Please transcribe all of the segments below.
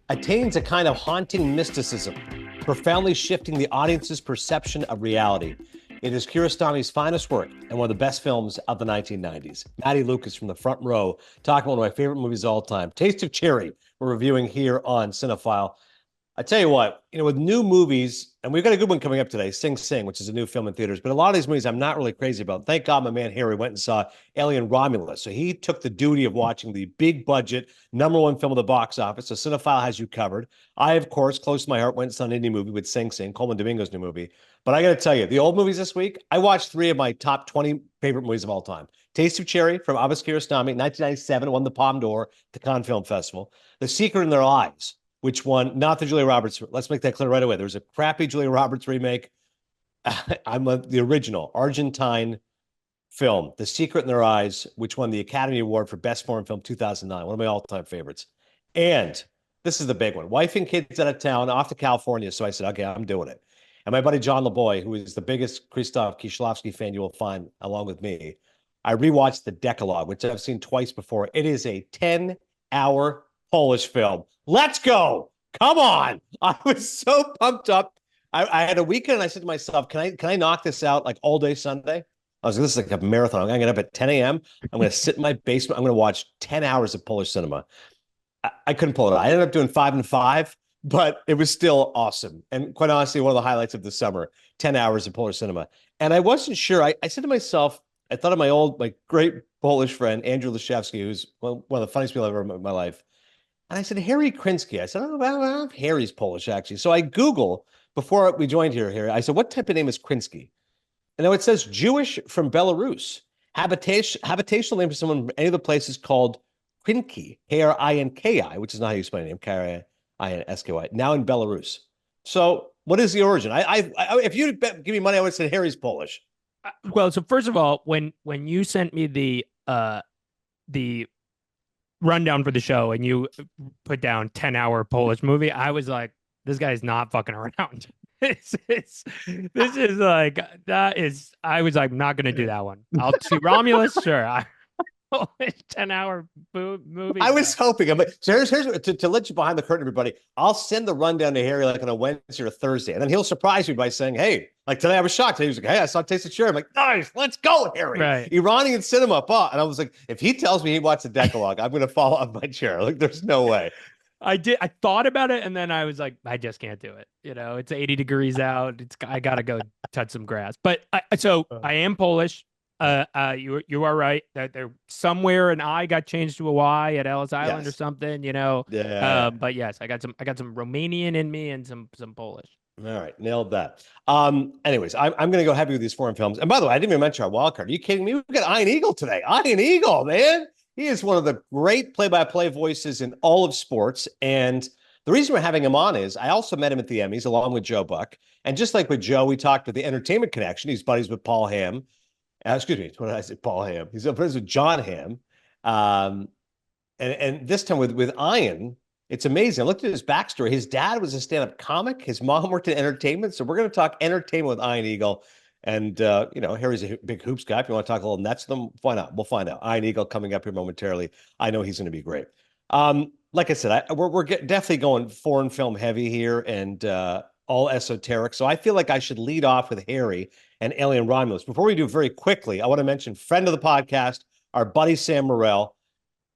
attains a kind of haunting mysticism, profoundly shifting the audience's perception of reality. It is Kiarostami's finest work and one of the best films of the 1990s. Maddie Lucas from the front row talking about one of my favorite movies of all time, Taste of Cherry, we're reviewing here on Cinephile. I tell you what, with new movies, and we've got a good one coming up today, Sing Sing, which is a new film in theaters. But a lot of these movies I'm not really crazy about. Thank God my man Harry went and saw Alien Romulus. So he took the duty of watching the big budget, number one film of the box office. So Cinephile has you covered. I, of course, close to my heart, went and saw an indie movie with Sing Sing, Coleman Domingo's new movie. But I got to tell you, the old movies this week, I watched three of my top 20 favorite movies of all time. Taste of Cherry from Abbas Kiarostami, 1997, won the Palme d'Or at the Cannes Film Festival. The Secret in Their Eyes, which won, not the Julia Roberts. Let's make that clear right away. There was a crappy Julia Roberts remake. The original Argentine film, The Secret in Their Eyes, which won the Academy Award for Best Foreign Film 2009, one of my all-time favorites. And this is the big one. Wife and kids out of town, off to California. So I said, okay, I'm doing it. And my buddy John LeBoy, who is the biggest Krzysztof Kieślowski fan you will find along with me, I rewatched the Decalogue, which I've seen twice before. It is a 10-hour Polish film. Let's go. Come on. I was so pumped up. I had a weekend and I said to myself, can I knock this out like all day Sunday? I was like, this is like a marathon. I'm going to get up at 10 a.m. I'm going to sit in my basement. I'm going to watch 10 hours of Polish cinema. I couldn't pull it out. I ended up doing 5 and 5, but it was still awesome. And quite honestly, one of the highlights of the summer, 10 hours of Polish cinema. And I wasn't sure. I said to myself, I thought of my great Polish friend, Andrew Leszewski, who's one of the funniest people I've ever met in my life. And I said, Harry Krinsky. I said, oh, well, Harry's Polish, actually. So I Google, before we joined here, Harry, I said, what type of name is Krinsky? And now it says Jewish from Belarus. Habitational name for someone from any of the places called Krinki, K-R-I-N-K-I, which is not how you spell your name, K-R-I-N-S-K-Y, now in Belarus. So what is the origin? If you give me money, I would say Harry's Polish. Well, so first of all, when you sent me the rundown for the show and you put down 10-hour Polish movie, I was like, this guy's not fucking around. this is like, that is, I was like, not going to do that one. I'll see Romulus. Sure. 10-hour movie. I was hoping. So here's to let you behind the curtain, everybody. I'll send the rundown to Harry like on a Wednesday or Thursday, and then he'll surprise me by saying, "Hey, like today I was shocked." He was like, "Hey, I saw Taste of Cherry." I'm like, "Nice, let's go, Harry." Right. Iranian cinema, and I was like, if he tells me he watched the Decalogue, I'm going to fall off my chair. Like, there's no way. I thought about it, and then I was like, I just can't do it. It's 80 degrees out. I gotta go touch some grass. But I am Polish. You are right that there somewhere an I got changed to a Y at Ellis Island or something, Yeah. But yes, I got some Romanian in me and some Polish. All right, nailed that. Anyways, I'm going to go heavy with these foreign films. And by the way, I didn't even mention our wild card. Are you kidding me? We've got Ian Eagle today. Ian Eagle, man. He is one of the great play-by-play voices in all of sports. And the reason we're having him on is I also met him at the Emmys along with Joe Buck. And just like with Joe, we talked with the Entertainment Connection. He's buddies with Paul Hamm. Excuse me, what did I say? Paul Hamm. He's friends with John Hamm. And this time with Ian, it's amazing. I looked at his backstory. His dad was a stand-up comic. His mom worked in entertainment. So we're going to talk entertainment with Ian Eagle. And, Harry's a big hoops guy. If you want to talk a little Nets with them, we'll find out. Ian Eagle coming up here momentarily. I know he's going to be great. Like I said, we're definitely going foreign film heavy here and all esoteric. So I feel like I should lead off with Harry and Alien Romulus. Before we do, very quickly, I want to mention friend of the podcast, our buddy Sam Morrell,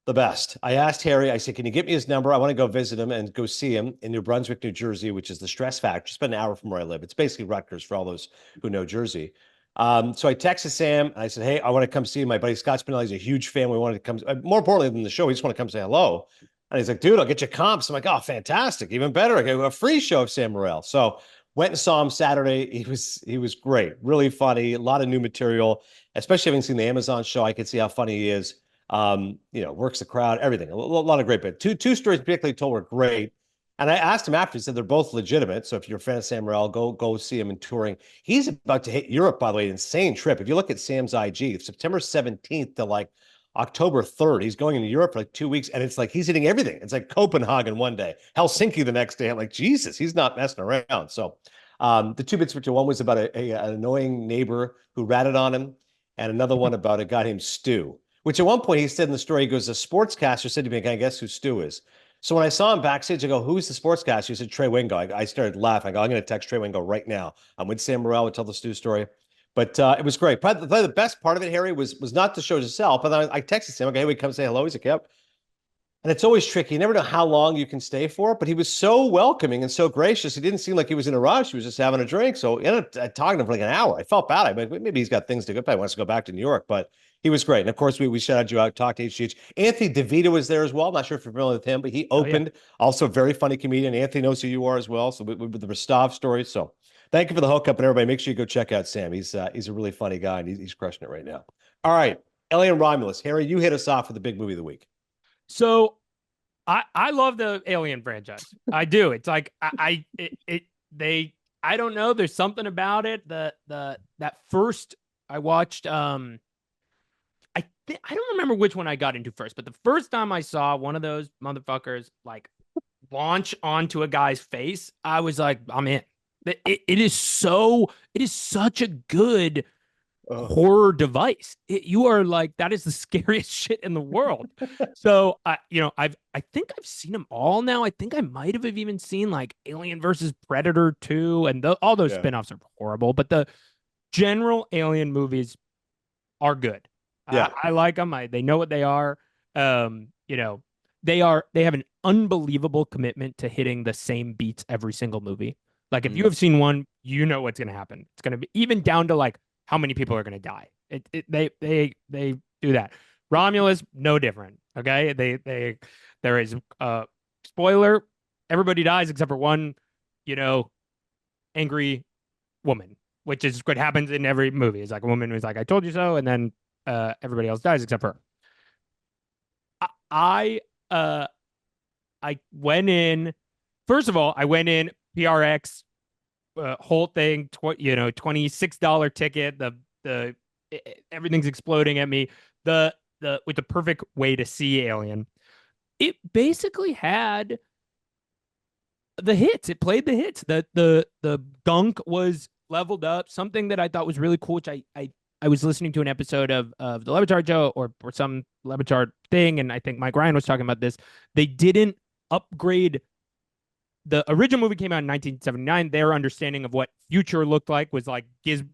the best. I asked Harry, I said, can you get me his number? I want to go visit him and go see him in New Brunswick, New Jersey, which is the Stress Factory. Just about an hour from where I live. It's basically Rutgers for all those who know Jersey. So I texted Sam and I said, hey, I want to come see my buddy Scott Spinelli. He's a huge fan. We wanted to come, more importantly than the show, we just want to come say hello. And he's like, dude, I'll get you comps. I'm like, oh, fantastic. Even better. I got a free show of Sam Morrell. So went and saw him Saturday. He was great. Really funny. A lot of new material, especially having seen the Amazon show. I could see how funny he is. Works the crowd, everything. A lot of great bits. Two stories particularly told were great. And I asked him after, he said they're both legitimate. So if you're a fan of Sam Morrell, go see him in touring. He's about to hit Europe, by the way, insane trip. If you look at Sam's IG, September 17th to like October 3rd, he's going into Europe for like 2 weeks. And it's like, he's hitting everything. It's like Copenhagen one day, Helsinki the next day. I'm like, Jesus, he's not messing around. So the two bits, one was about an annoying neighbor who ratted on him. And another one about a guy named Stu, which at one point he said in the story, he goes, a sportscaster said to me, can I guess who Stu is? So when I saw him backstage, I go, "Who's the sportscaster?" He said, "Trey Wingo." I started laughing. I go, "I'm going to text Trey Wingo right now." I'm with Sam Morril. We tell the Stu story, but it was great. Probably the best part of it, Harry, was not the show itself. But then I texted him, "Okay, we come say hello." He's like, "Yep." And it's always tricky. You never know how long you can stay for. But he was so welcoming and so gracious. He didn't seem like he was in a rush. He was just having a drink. So I ended up talking to him for like an hour. I felt bad. I mean, maybe he's got things to go. Probably wants to go back to New York. But he was great. And of course, we shouted you out, talked to HGH. Anthony DeVito was there as well. I'm not sure if you're familiar with him, but he Oh yeah. opened. Also, a very funny comedian. Anthony knows who you are as well. So with the Rostov story. So thank you for the hookup. And everybody, make sure you go check out Sam. He's a really funny guy and he's crushing it right now. All right. Alien Romulus. Harry, you hit us off with the big movie of the week. So I love the Alien franchise. I do. It's like I don't know. There's something about it. That first I watched. I don't remember which one I got into first, but the first time I saw one of those motherfuckers like launch onto a guy's face, I was like, I'm in. It is such a good horror device. You are like, that is the scariest shit in the world. So I think I've seen them all now. I think I might have even seen like Alien versus Predator 2, and all those spinoffs are horrible, but the general Alien movies are good. Yeah. I like them. They know what they are. You know, they have an unbelievable commitment to hitting the same beats every single movie. Like if you have seen one, you know what's going to happen. It's going to be even down to like how many people are going to die. They do that. Romulus, no different. Okay, there is spoiler. Everybody dies except for one, angry woman, which is what happens in every movie. It's like a woman who's like, "I told you so," and then everybody else dies except her. I went in. First of all, I went in PRX, whole thing. $26 ticket. The everything's exploding at me. The with the perfect way to see Alien. It basically had the hits. It played the hits. The gunk was leveled up. Something that I thought was really cool, which I was listening to an episode of the Le Batard Show or some Le Batard thing, and I think Mike Ryan was talking about this. They didn't upgrade. The original movie came out in 1979. Their understanding of what future looked like was like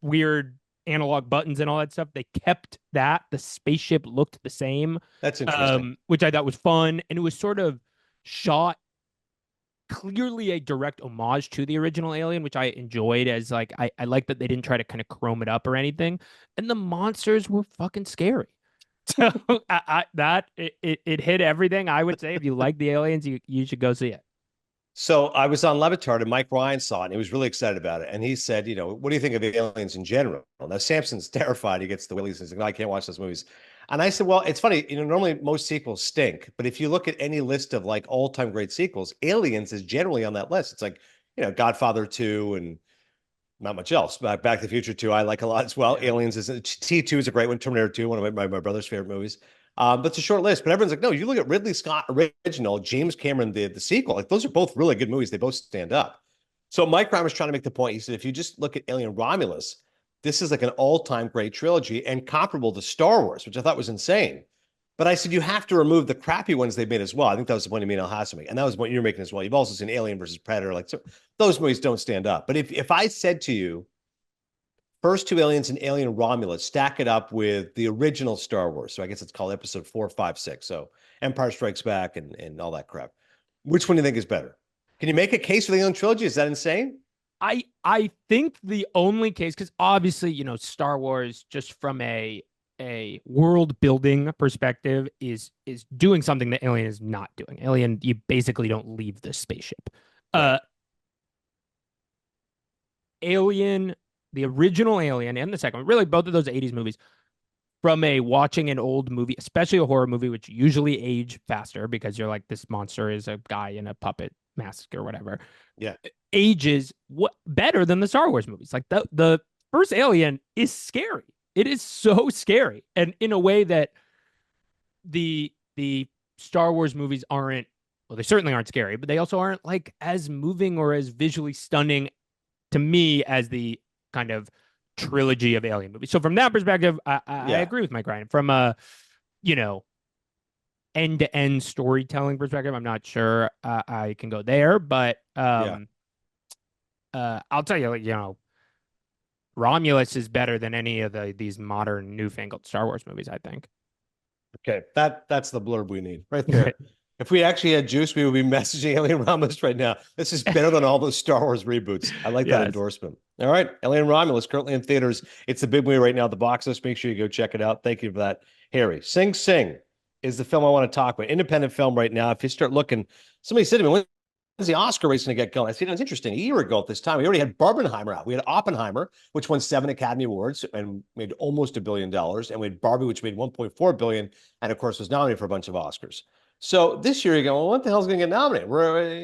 weird analog buttons and all that stuff. They kept that. The spaceship looked the same. That's interesting. Which I thought was fun, and it was sort of shot clearly a direct homage to the original Alien, which I enjoyed as like I like that they didn't try to kind of chrome it up or anything. And the monsters were fucking scary. So it hit everything. I would say if you like the Aliens, you should go see it. So I was on Le Batard and Mike Ryan saw it and he was really excited about it. And he said, what do you think of aliens in general? Now Samson's terrified. He gets the willies and he's like, no, I can't watch those movies. And I said, well, it's funny, normally most sequels stink, but if you look at any list of like all-time great sequels, Aliens is generally on that list. It's like, Godfather 2 and not much else. Back to the Future 2, I like a lot as well. Aliens is T2 is a great one. Terminator 2, one of my brother's favorite movies. But it's a short list. But everyone's like, no, you look at Ridley Scott original, James Cameron the sequel. Like those are both really good movies. They both stand up. So Mike Ryan was trying to make the point. He said, if you just look at Alien Romulus, this is like an all-time great trilogy and comparable to Star Wars, which I thought was insane. But I said, you have to remove the crappy ones they made as well. I think that was the point of me and El Hassan. And that was the point you're making as well. You've also seen Alien versus Predator. Like so, those movies don't stand up. But if I said to you, first two Aliens and Alien Romulus, stack it up with the original Star Wars. So I guess it's called episode 4, 5, 6. So Empire Strikes Back and all that crap. Which one do you think is better? Can you make a case for the Alien trilogy? Is that insane? I think the only case, because obviously, Star Wars, just from a world building perspective, is doing something that Alien is not doing. Alien, you basically don't leave the spaceship. Right. Alien, the original Alien and the second one, really both of those 80s movies, from watching an old movie, especially a horror movie, which usually age faster because you're like, this monster is a guy in a puppet mask or whatever. Yeah. Ages better than the Star Wars movies. Like the first Alien is scary. It is so scary. And in a way that the Star Wars movies aren't, well, they certainly aren't scary, but they also aren't like as moving or as visually stunning to me as the kind of trilogy of Alien movies. So from that perspective, I agree with Mike Ryan. From end-to-end storytelling perspective, I'm not sure I can go there, but Yeah. I'll tell you, Romulus is better than any of these modern newfangled Star Wars movies, I think. Okay, that's the blurb we need right there. If we actually had juice, we would be messaging Alien Romulus right now. This is better than all those Star Wars reboots. I like that Yes. endorsement. All right, Alien Romulus currently in theaters. It's the big movie right now at the box office. Make sure you go check it out. Thank you for that, Harry. Sing Sing is the film I want to talk about. Independent film right now. If you start looking, somebody said to me, when's the Oscar race going to get going? I said, it's interesting. A year ago at this time, we already had Barbenheimer out. We had Oppenheimer, which won 7 Academy Awards and made almost $1 billion. And we had Barbie, which made 1.4 billion, and of course was nominated for a bunch of Oscars. So this year you go, well, what the hell's going to get nominated?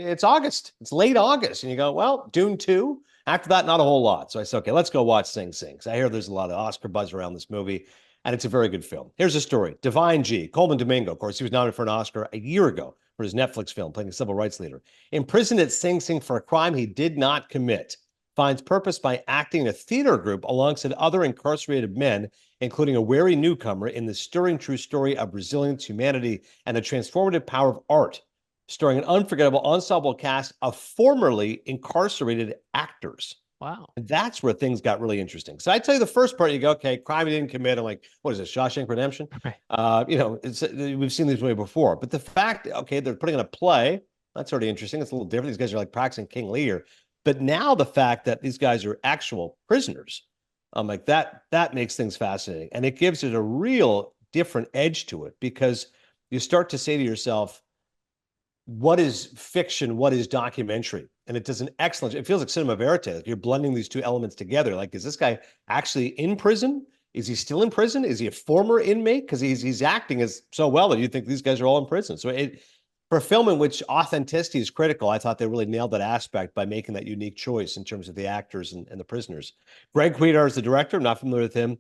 It's August. It's late August. And you go, well, Dune 2. After that, not a whole lot. So I said, okay, let's go watch Sing Sing. I hear there's a lot of Oscar buzz around this movie, and it's a very good film. Here's the story. Divine G, Coleman Domingo, of course, he was nominated for an Oscar a year ago for his Netflix film, playing a civil rights leader. Imprisoned at Sing Sing for a crime he did not commit. Finds purpose by acting in a theater group alongside other incarcerated men, including a wary newcomer in the stirring true story of resilience, humanity, and the transformative power of art, starring an unforgettable ensemble cast of formerly incarcerated actors. Wow. And that's where things got really interesting. So I tell you the first part, you go, okay, crime he didn't commit. I'm like, what is it, Shawshank Redemption? Right. We've seen these movies before. But the fact, okay, they're putting in a play, that's already interesting. It's a little different. These guys are like practicing King Lear. But now the fact that these guys are actual prisoners, I'm like, that makes things fascinating. And it gives it a real different edge to it, because you start to say to yourself, what is fiction? What is documentary? And it does an excellent, it feels like cinema verite. Like you're blending these two elements together. Like, is this guy actually in prison? Is he still in prison? Is he a former inmate? Because he's acting as so well that you think these guys are all in prison. So for a film in which authenticity is critical, I thought they really nailed that aspect by making that unique choice in terms of the actors and the prisoners. Greg Kuidar is the director. I'm not familiar with him.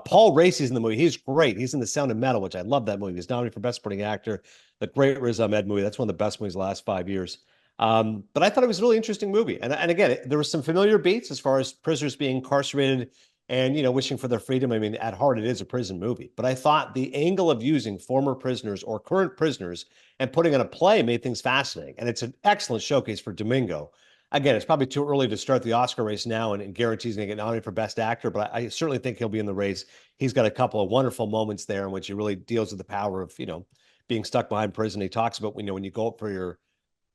Paul Raci's in the movie. He's great. He's in The Sound of Metal, which I love that movie. He's nominated for Best Supporting Actor. The great Riz Ahmed movie. That's one of the best movies of the last 5 years. But I thought it was a really interesting movie. And again, there were some familiar beats as far as prisoners being incarcerated and, wishing for their freedom. I mean, at heart, it is a prison movie. But I thought the angle of using former prisoners or current prisoners and putting on a play made things fascinating. And it's an excellent showcase for Domingo. Again, it's probably too early to start the Oscar race now and guarantee he's going to get nominated for Best Actor, but I certainly think he'll be in the race. He's got a couple of wonderful moments there in which he really deals with the power of, being stuck behind prison. He talks about, when you go up for your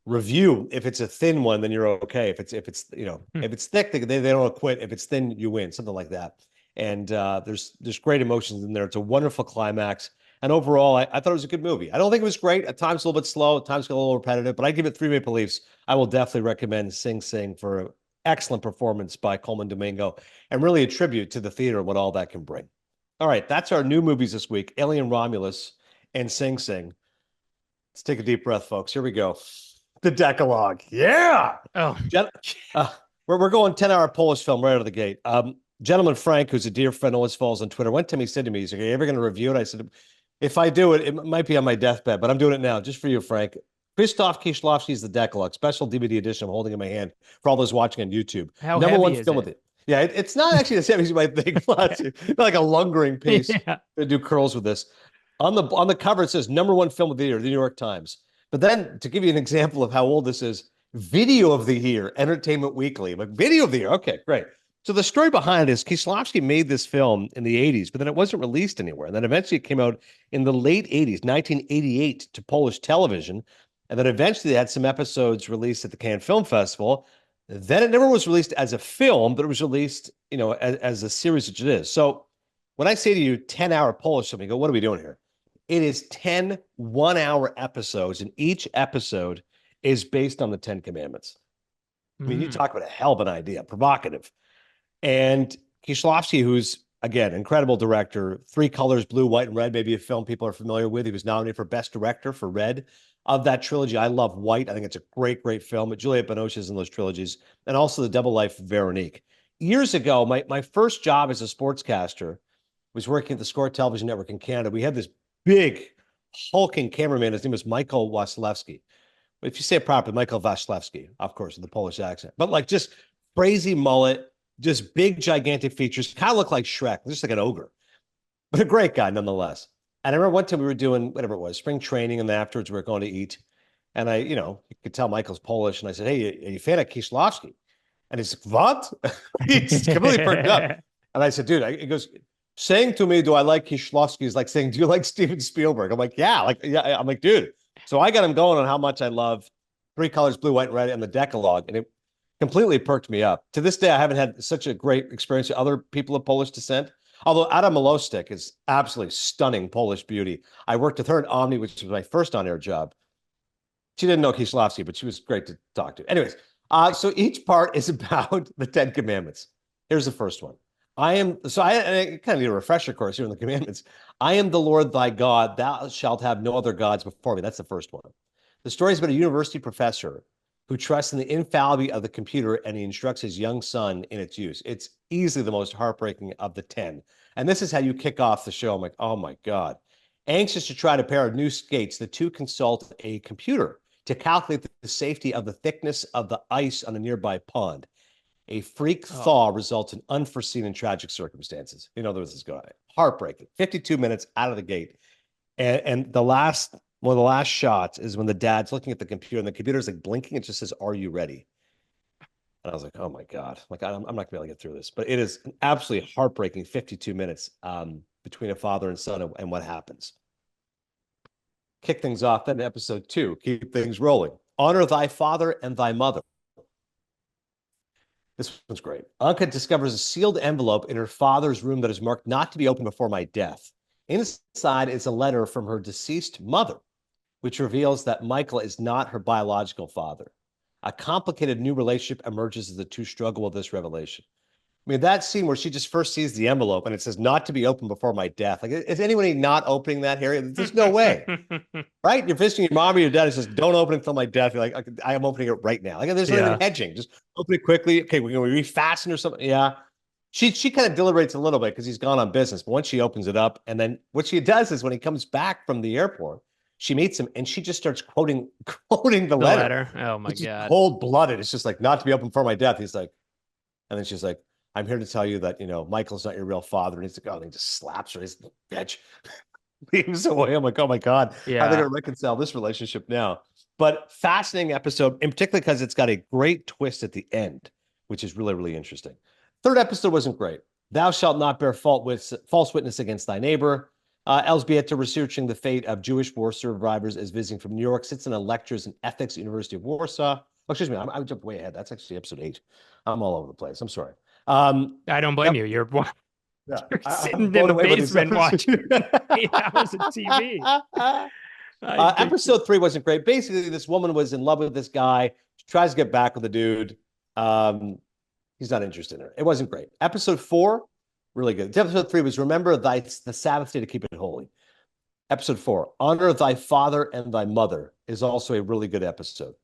review, if it's a thin one, then you're okay. If it's thick, they don't quit. If it's thin, you win, something like that. And there's great emotions in there. It's a wonderful climax. And overall, I thought it was a good movie. I don't think it was great. At times a little bit slow, at times a little repetitive, but I give it 3 Maple Leafs. I will definitely recommend Sing Sing for an excellent performance by Coleman Domingo, and really a tribute to the theater and what all that can bring. All right, that's our new movies this week, Alien Romulus and Sing Sing. Let's take a deep breath, folks. Here we go. The Decalogue. Yeah. Oh, we're going 10-hour Polish film right out of the gate. Gentleman Frank, who's a dear friend, always follows on Twitter, went to me, said to me, he's like, are you ever going to review it? I said, if I do it, it might be on my deathbed, but I'm doing it now just for you, Frank. Krzysztof Kieślowski's The Decalogue, special DVD edition. I'm holding in my hand for all those watching on YouTube. How Number heavy one is film it? with it. Yeah, it's not actually as heavy as you might think. It's like a lungering piece. Yeah. To do curls with this. On the cover, it says number one film of the year, the New York Times. But then, to give you an example of how old this is, video of the year, Entertainment Weekly. Like, video of the year. Okay, great. So the story behind it is Kieślowski made this film in the 80s, but then it wasn't released anywhere. And then eventually it came out in the late 80s, 1988, to Polish television. And then eventually they had some episodes released at the Cannes Film Festival. Then it never was released as a film, but it was released, as a series, which it is. So when I say to you 10-hour Polish film, you go, what are we doing here? It is 10 one-hour episodes, and each episode is based on the 10 Commandments. I mean, you talk about a hell of an idea, provocative. And Kieślowski, who's, again, incredible director, Three Colors, Blue, White, and Red, maybe a film people are familiar with. He was nominated for Best Director for Red. Of that trilogy, I love White. I think it's a great, great film. But Juliette Binoche is in those trilogies. And also The Double Life of Veronique. Years ago, my first job as a sportscaster was working at the Score Television Network in Canada. We had this big, hulking cameraman. His name was Michael Wasilewski. If you say it properly, Michael Wasilewski, of course, with the Polish accent. But like just crazy mullet, just big, gigantic features. Kind of look like Shrek, just like an ogre. But a great guy nonetheless. And I remember one time we were doing whatever it was, spring training, and then afterwards we were going to eat. And you could tell Michael's Polish, and I said, "Hey, are you a fan of Kieślowski?" And he's like, "What?" He's completely perked up. And I said, "Dude," he goes, "Saying to me, do I like Kieślowski is like saying, do you like Steven Spielberg?" I'm like, "Yeah, like yeah." I'm like, "Dude." So I got him going on how much I love Three Colors, Blue, White, and Red, and the Decalogue, and it completely perked me up. To this day, I haven't had such a great experience with other people of Polish descent. Although Ada Milostek is absolutely stunning Polish beauty. I worked with her at Omni, which was my first on-air job. She didn't know Kieślowski, but she was great to talk to. Anyways, so each part is about the Ten Commandments. Here's the first one. I kind of need a refresher course here in the commandments. I am the Lord thy God. Thou shalt have no other gods before me. That's the first one. The story is about a university professor who trusts in the infallibility of the computer and he instructs his young son in its use. It's easily the most heartbreaking of the 10. And this is how you kick off the show. I'm like, oh my God. Anxious to try to pair new skates, the two consult a computer to calculate the safety of the thickness of the ice on a nearby pond. A freak thaw results in unforeseen and tragic circumstances. You know, there was this guy, heartbreaking. 52 minutes out of the gate. And one of the last shots is when the dad's looking at the computer and the computer's like blinking. It just says, "Are you ready?" And I was like, oh my God, like I'm not gonna be able to get through this. But it is an absolutely heartbreaking 52 minutes between a father and son and what happens. Kick things off then episode 2, keep things rolling. Honor thy father and thy mother. This one's great. Anka discovers a sealed envelope in her father's room that is marked not to be opened before my death. Inside is a letter from her deceased mother, which reveals that Michael is not her biological father. A complicated new relationship emerges as the two struggle with this revelation. I mean, that scene where she just first sees the envelope and it says not to be opened before my death. Like, is anybody not opening that, Harry? There's no way, right? You're visiting your mom or your dad. It says, don't open it until my death. You're like, I am opening it right now. Like, there's not even hedging. Just open it quickly. Okay, we're going to refasten or something. Yeah. She kind of deliberates a little bit because he's gone on business. But once she opens it up, and then what she does is when he comes back from the airport, she meets him and she just starts quoting the letter. Oh my God. Cold blooded. It's just like not to be open before my death. He's like, and then she's like, I'm here to tell you that, Michael's not your real father. And he's like, oh, and he just slaps her. He's like, bitch. Leaves away. I'm like, oh my God. Yeah. How are they going to reconcile this relationship now? But fascinating episode, in particular because it's got a great twist at the end, which is really, really interesting. Third episode wasn't great. Thou shalt not bear false witness against thy neighbor. Elzbieta, researching the fate of Jewish war survivors, is visiting from New York, sits in a lectures in ethics at University of Warsaw. Oh, excuse me, I jumped way ahead. That's actually episode 8. I'm all over the place. I'm sorry. I don't blame you. You're sitting in the basement watching 8 hours of TV. Episode 3 wasn't great. Basically, this woman was in love with this guy. She tries to get back with the dude. He's not interested in her. It wasn't great. Episode 4, really good. Episode 3 was remember the Sabbath day to keep it holy. Episode 4, honor thy father and thy mother, is also a really good episode.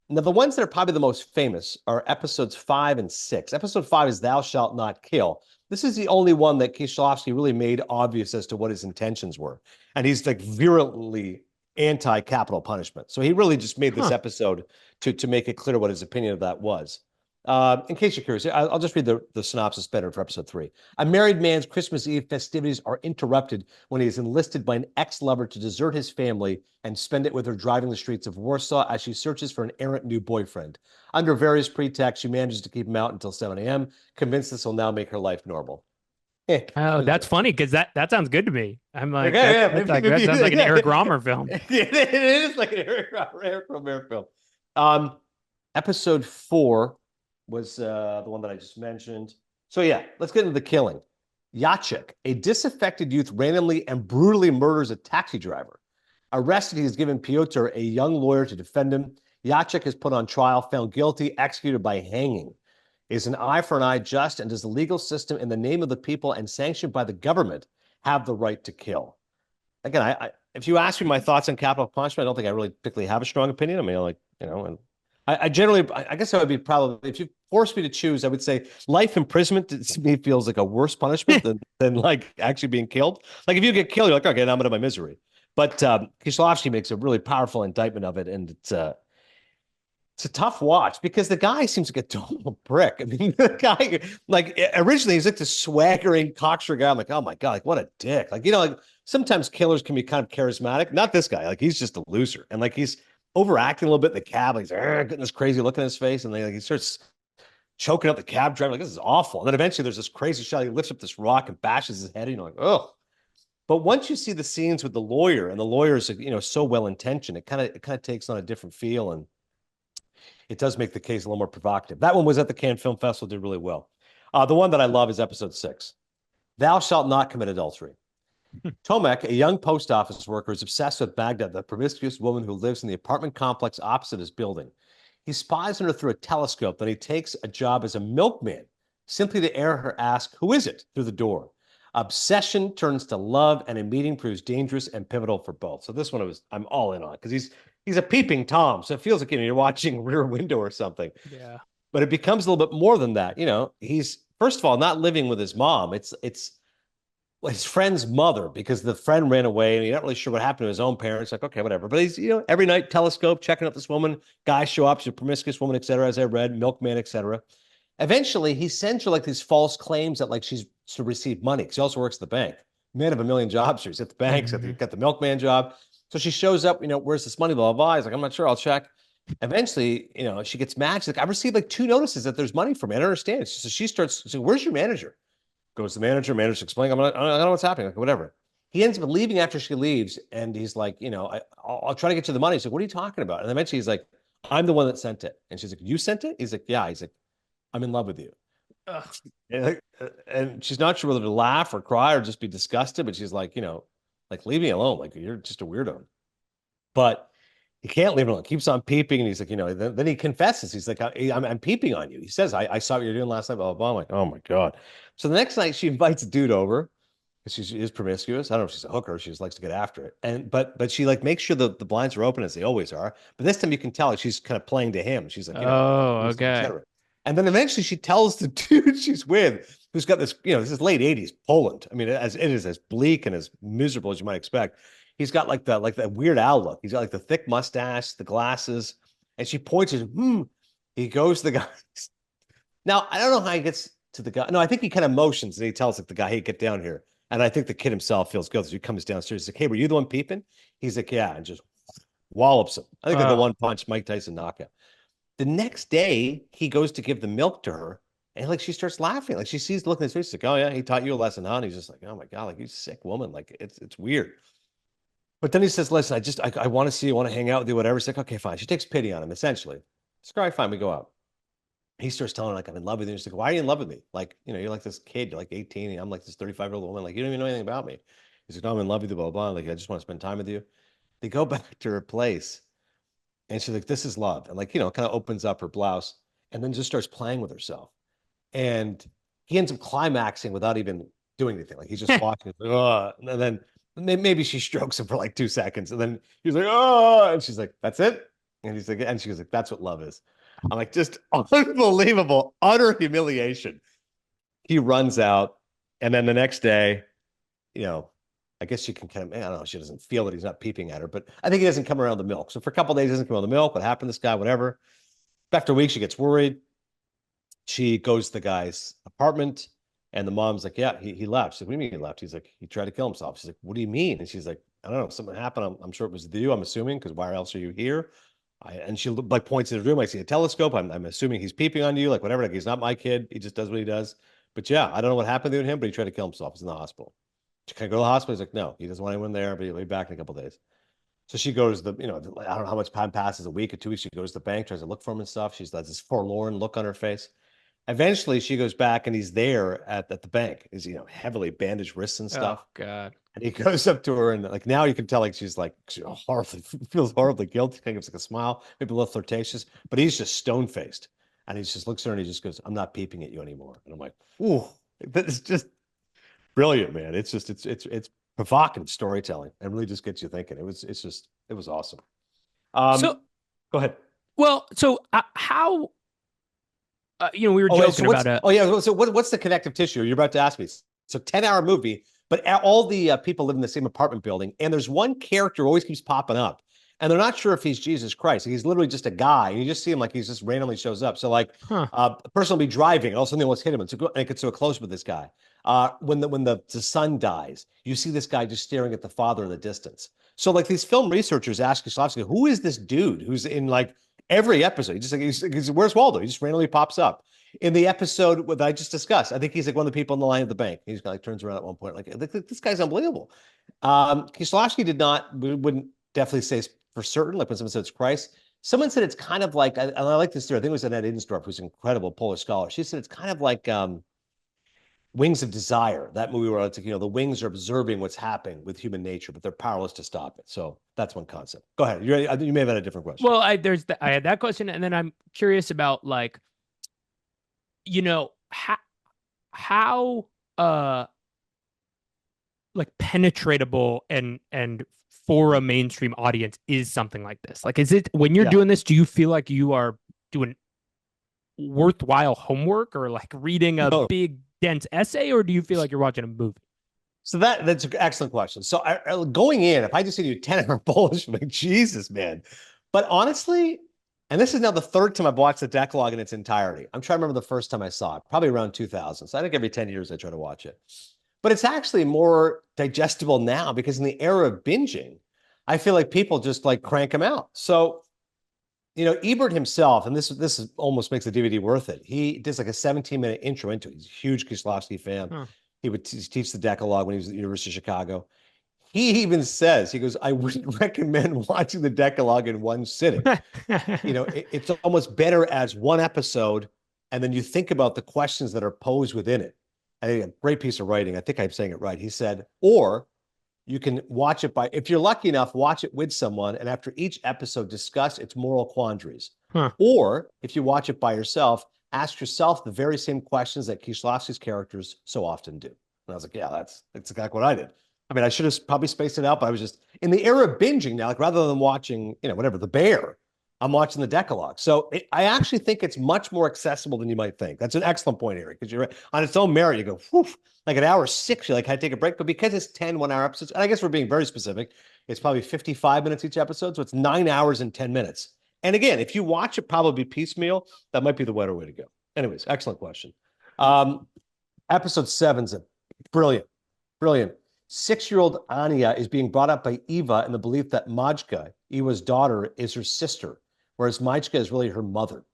Now, the ones that are probably the most famous are episodes 5 and 6. Episode 5 is thou shalt not kill. This is the only one that Kieślowski really made obvious as to what his intentions were. And he's like virulently anti-capital punishment. So he really just made this episode to make it clear what his opinion of that was. In case you're curious, I'll just read the synopsis better for episode 3. A married man's Christmas Eve festivities are interrupted when he is enlisted by an ex-lover to desert his family and spend it with her driving the streets of Warsaw as she searches for an errant new boyfriend. Under various pretexts, she manages to keep him out until 7 a.m., convinced this will now make her life normal. Oh, that's funny because that sounds good to me. I'm like, that sounds like an Eric Rohmer film. It is like an Eric Rohmer film. Episode 4 was the one that I just mentioned. So yeah, let's get into the killing. Jacek, a disaffected youth, randomly and brutally murders a taxi driver. Arrested, he has given Piotr, a young lawyer, to defend him. Jacek is put on trial, found guilty, executed by hanging. Is an eye for an eye just, and does the legal system in the name of the people and sanctioned by the government have the right to kill? Again, if you ask me my thoughts on capital punishment, I don't think I really particularly have a strong opinion. I mean, and I generally, I guess I would be probably, if you forced me to choose, I would say life imprisonment to me feels like a worse punishment than like actually being killed. Like if you get killed, you're like, okay, now I'm out of my misery. But Kieślowski makes a really powerful indictment of it, and It's a tough watch because the guy seems like a total prick. I mean, the guy, like, originally he's like this swaggering cocksure guy. I'm like, oh my God, like, what a dick. Like, like sometimes killers can be kind of charismatic. Not this guy. Like, he's just a loser. And like, he's overacting a little bit in the cab. He's getting this crazy look in his face. And then like, he starts choking up the cab driver. Like, this is awful. And then eventually there's this crazy shot. He lifts up this rock and bashes his head. And you're like, oh. But once you see the scenes with the lawyer, and the lawyer is, so well intentioned, it kind of takes on a different feel, and it does make the case a little more provocative. That one was at the Cannes Film Festival, did really well. The one that I love is episode 6. Thou shalt not commit adultery. Tomek, a young post office worker, is obsessed with Baghdad, the promiscuous woman who lives in the apartment complex opposite his building. He spies on her through a telescope, then he takes a job as a milkman, simply to air her ask, who is it, through the door. Obsession turns to love, and a meeting proves dangerous and pivotal for both. So this one I'm all in on, because he's a peeping Tom, so it feels like you're watching Rear Window or something. Yeah. But it becomes a little bit more than that. He's first of all not living with his mom. It's his friend's mother, because the friend ran away and he's not really sure what happened to his own parents. Like, okay, whatever. But he's, every night telescope checking out this woman. Guys show up, she's a promiscuous woman, etc. As I read, milkman, etc. Eventually, he sends her like these false claims that like she's to receive money, because he also works at the bank. Man of a million jobs here. He's at the bank, he's got the milkman job. So she shows up, where's this money, blah, blah, blah. He's like, I'm not sure, I'll check. Eventually, she gets mad. She's like, I've received like 2 notices that there's money for me. I don't understand. So she starts saying, where's your manager? Goes to the manager's explaining, I don't know what's happening, like, whatever. He ends up leaving after she leaves, and he's like, I'll try to get you the money. He's like, what are you talking about? And eventually he's like, I'm the one that sent it. And she's like, you sent it? He's like, yeah. He's like, I'm in love with you. And she's not sure whether to laugh or cry or just be disgusted, but she's like, like, leave me alone. Like, you're just a weirdo. But he can't leave him alone. Keeps on peeping. And he's like, then he confesses. He's like, I'm peeping on you. He says, I saw what you're doing last night, blah, blah, blah. I'm like, oh my God. So the next night she invites a dude over. She is promiscuous. I don't know if she's a hooker. She just likes to get after it. But she like makes sure the blinds are open, as they always are. But this time you can tell, like, she's kind of playing to him. She's like, oh, okay. And then eventually she tells the dude she's with, who's got this, this is late 80s Poland. I mean, it is as bleak and as miserable as you might expect. He's got like that Weird Al look. He's got like the thick mustache, the glasses, and she points at him. He goes to the guy. Now, I don't know how he gets to the guy. No, I think he kind of motions and he tells like the guy, hey, get down here. And I think the kid himself feels good. So he comes downstairs. He's like, hey, were you the one peeping? He's like, yeah, and just wallops him. I think like the one punch Mike Tyson knockout. The next day, he goes to give the milk to her, and like she starts laughing. Like she sees the look in his face. She's like, oh yeah, he taught you a lesson, huh? And he's just like, oh my God, like, you sick woman. Like it's weird. But then he says, listen, I want to see you, want to hang out with you, whatever. She's like, okay, fine. She takes pity on him, essentially. She's like, all right, fine, we go out. He starts telling her, like, I'm in love with you. And she's like, why are you in love with me? Like, you're like this kid, you're like 18, and I'm like this 35-year-old woman. Like, you don't even know anything about me. He's like, no, I'm in love with you, blah, blah, blah. Like, I just want to spend time with you. They go back to her place, and she's like, this is love. And like, kind of opens up her blouse and then just starts playing with herself. And he ends up climaxing without even doing anything. Like, he's just walking, and then maybe she strokes him for like 2 seconds. And then he's like, oh, and she's like, that's it. And he's like, and she's like, that's what love is. I'm like, just unbelievable, utter humiliation. He runs out. And then the next day, I guess she can kind of, I don't know, she doesn't feel that he's not peeping at her, but I think he doesn't come around the milk. So for a couple of days, he doesn't come around the milk. What happened to this guy, whatever. After a week, she gets worried. She goes to the guy's apartment, and the mom's like, yeah, he left. She's like, what do you mean he left? He's like, he tried to kill himself. She's like, what do you mean? And she's like, I don't know, something happened. I'm sure it was with you, I'm assuming, because why else are you here? And she like points at his room. I see a telescope. I'm assuming he's peeping on you, like whatever. Like, he's not my kid. He just does what he does. But yeah, I don't know what happened to him, but he tried to kill himself. He's in the hospital. She can I go to the hospital? He's like, no, he doesn't want anyone there, but he'll be back in a couple of days. So she goes to the, I don't know how much time passes, a week or 2 weeks. She goes to the bank, tries to look for him and stuff. She's got this forlorn look on her face. Eventually, she goes back, and he's there at the bank. He's, heavily bandaged wrists and stuff. Oh, God. And he goes up to her, and like now you can tell like she's like she horribly feels horribly guilty. Kind of gives like a smile, maybe a little flirtatious, but he's just stone faced, and he just looks at her and he just goes, "I'm not peeping at you anymore." And I'm like, "Ooh, that's just brilliant, man!" It's just it's provocative storytelling and really just gets you thinking. It was awesome. So go ahead. Well, so how? We were joking about it. Oh yeah. So what's the connective tissue? You're about to ask me. So 10-hour movie. But all the people live in the same apartment building, and there's one character who always keeps popping up, and they're not sure if he's Jesus Christ. He's literally just a guy, and you just see him like he's just randomly shows up. So like Huh. a person will be driving, and all of a sudden they almost hit him, and it gets so close with this guy. When the son dies, you see this guy just staring at the father in the distance. So like these film researchers ask Kieślowski, who is this dude who's in like every episode? He just like he's where's Waldo? He just randomly pops up. In the episode that I just discussed, I think he's like one of the people in the line at the bank. He's like turns around at one point, like this guy's unbelievable. Kieślowski wouldn't definitely say for certain, like when someone said it's Christ. Someone said it's kind of like, and I like this theory. I think it was Annette Insdorf, who's an incredible Polish scholar. She said it's kind of like Wings of Desire, that movie where it's like, the wings are observing what's happening with human nature, but they're powerless to stop it. So that's one concept. Go ahead. You may have had a different question. Well, I had that question, and then I'm curious about like, how like penetratable and for a mainstream audience is something like this? Like, is it when you're doing this, do you feel like you are doing worthwhile homework or like reading a big dense essay, or do you feel like you're watching a movie? So that's an excellent question. So going in, if I just see you 10-hour Polish, I'm like, Jesus, man. But honestly, and this is now the third time I've watched the Decalogue in its entirety. I'm trying to remember the first time I saw it, probably around 2000. So I think every 10 years I try to watch it. But it's actually more digestible now because in the era of binging, I feel like people just like crank them out. So, Ebert himself, and this almost makes the DVD worth it. He does like a 17-minute intro into it. He's a huge Kieślowski fan. Huh. He would teach the Decalogue when he was at the University of Chicago. He even says, he goes, I wouldn't recommend watching the Decalogue in one sitting. It's almost better as one episode, and then you think about the questions that are posed within it. I think a great piece of writing. I think I'm saying it right. He said, or you can watch it if you're lucky enough, watch it with someone, and after each episode, discuss its moral quandaries. Huh. Or if you watch it by yourself, ask yourself the very same questions that Kieślowski's characters so often do. And I was like, yeah, that's exactly what I did. I mean, I should have probably spaced it out, but I was just in the era of binging now, like rather than watching, whatever, The Bear, I'm watching the Decalogue. So I actually think it's much more accessible than you might think. That's an excellent point, Eric, because you're on its own merit. You go, whew, like at hour 6, you're like, had to take a break. But because it's 10 1-hour episodes, and I guess we're being very specific, it's probably 55 minutes each episode. So it's 9 hours and 10 minutes. And again, if you watch it probably piecemeal, that might be the better way to go. Anyways, excellent question. Episode 7's brilliant. 6-year-old Anya is being brought up by Eva in the belief that Majka, Eva's daughter, is her sister, whereas Majka is really her mother.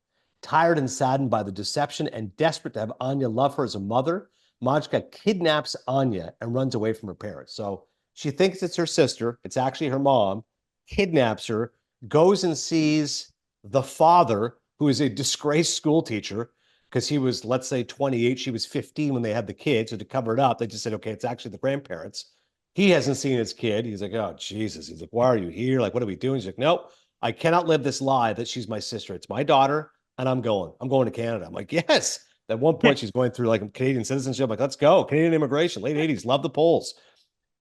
Tired and saddened by the deception and desperate to have Anya love her as a mother, Majka kidnaps Anya and runs away from her parents. So she thinks it's her sister. It's actually her mom, kidnaps her, goes and sees the father, who is a disgraced school teacher, because he was, let's say, 28. She was 15 when they had the kid. So to cover it up, they just said, okay, it's actually the grandparents. He hasn't seen his kid. He's like, oh, Jesus. He's like, why are you here? Like, what are we doing? He's like, nope, I cannot live this lie that she's my sister. It's my daughter, and I'm going to Canada. I'm like, yes. At one point, she's going through like Canadian citizenship. I'm like, let's go. Canadian immigration, late 80s, love the Poles.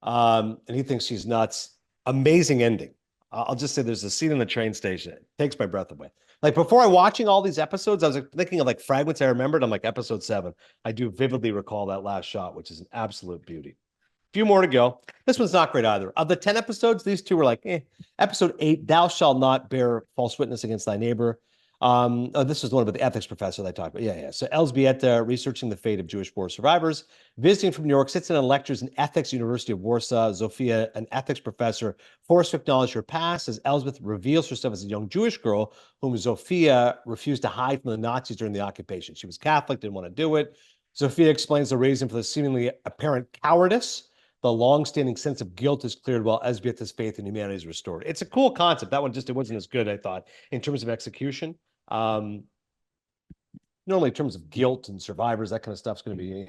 And he thinks she's nuts. Amazing ending. I'll just say there's a scene in the train station. It takes my breath away. Like before watching all these episodes, I was thinking of like fragments I remembered. I'm like, episode 7. I do vividly recall that last shot, which is an absolute beauty. A few more to go. This one's not great either. Of the 10 episodes, these two were like, eh. Episode 8, thou shalt not bear false witness against thy neighbor. This was the one about the ethics professor that I talked about. Yeah. So Elżbieta, researching the fate of Jewish war survivors, visiting from New York, sits in and lectures in ethics, University of Warsaw. Zofia, an ethics professor, forced to acknowledge her past as Elizabeth reveals herself as a young Jewish girl whom Zofia refused to hide from the Nazis during the occupation. She was Catholic, didn't want to do it. Zofia explains the reason for the seemingly apparent cowardice. The long-standing sense of guilt is cleared while Elżbieta's faith in humanity is restored. It's a cool concept. That one it wasn't as good, I thought, in terms of execution. Normally in terms of guilt and survivors, that kind of stuff's going to be,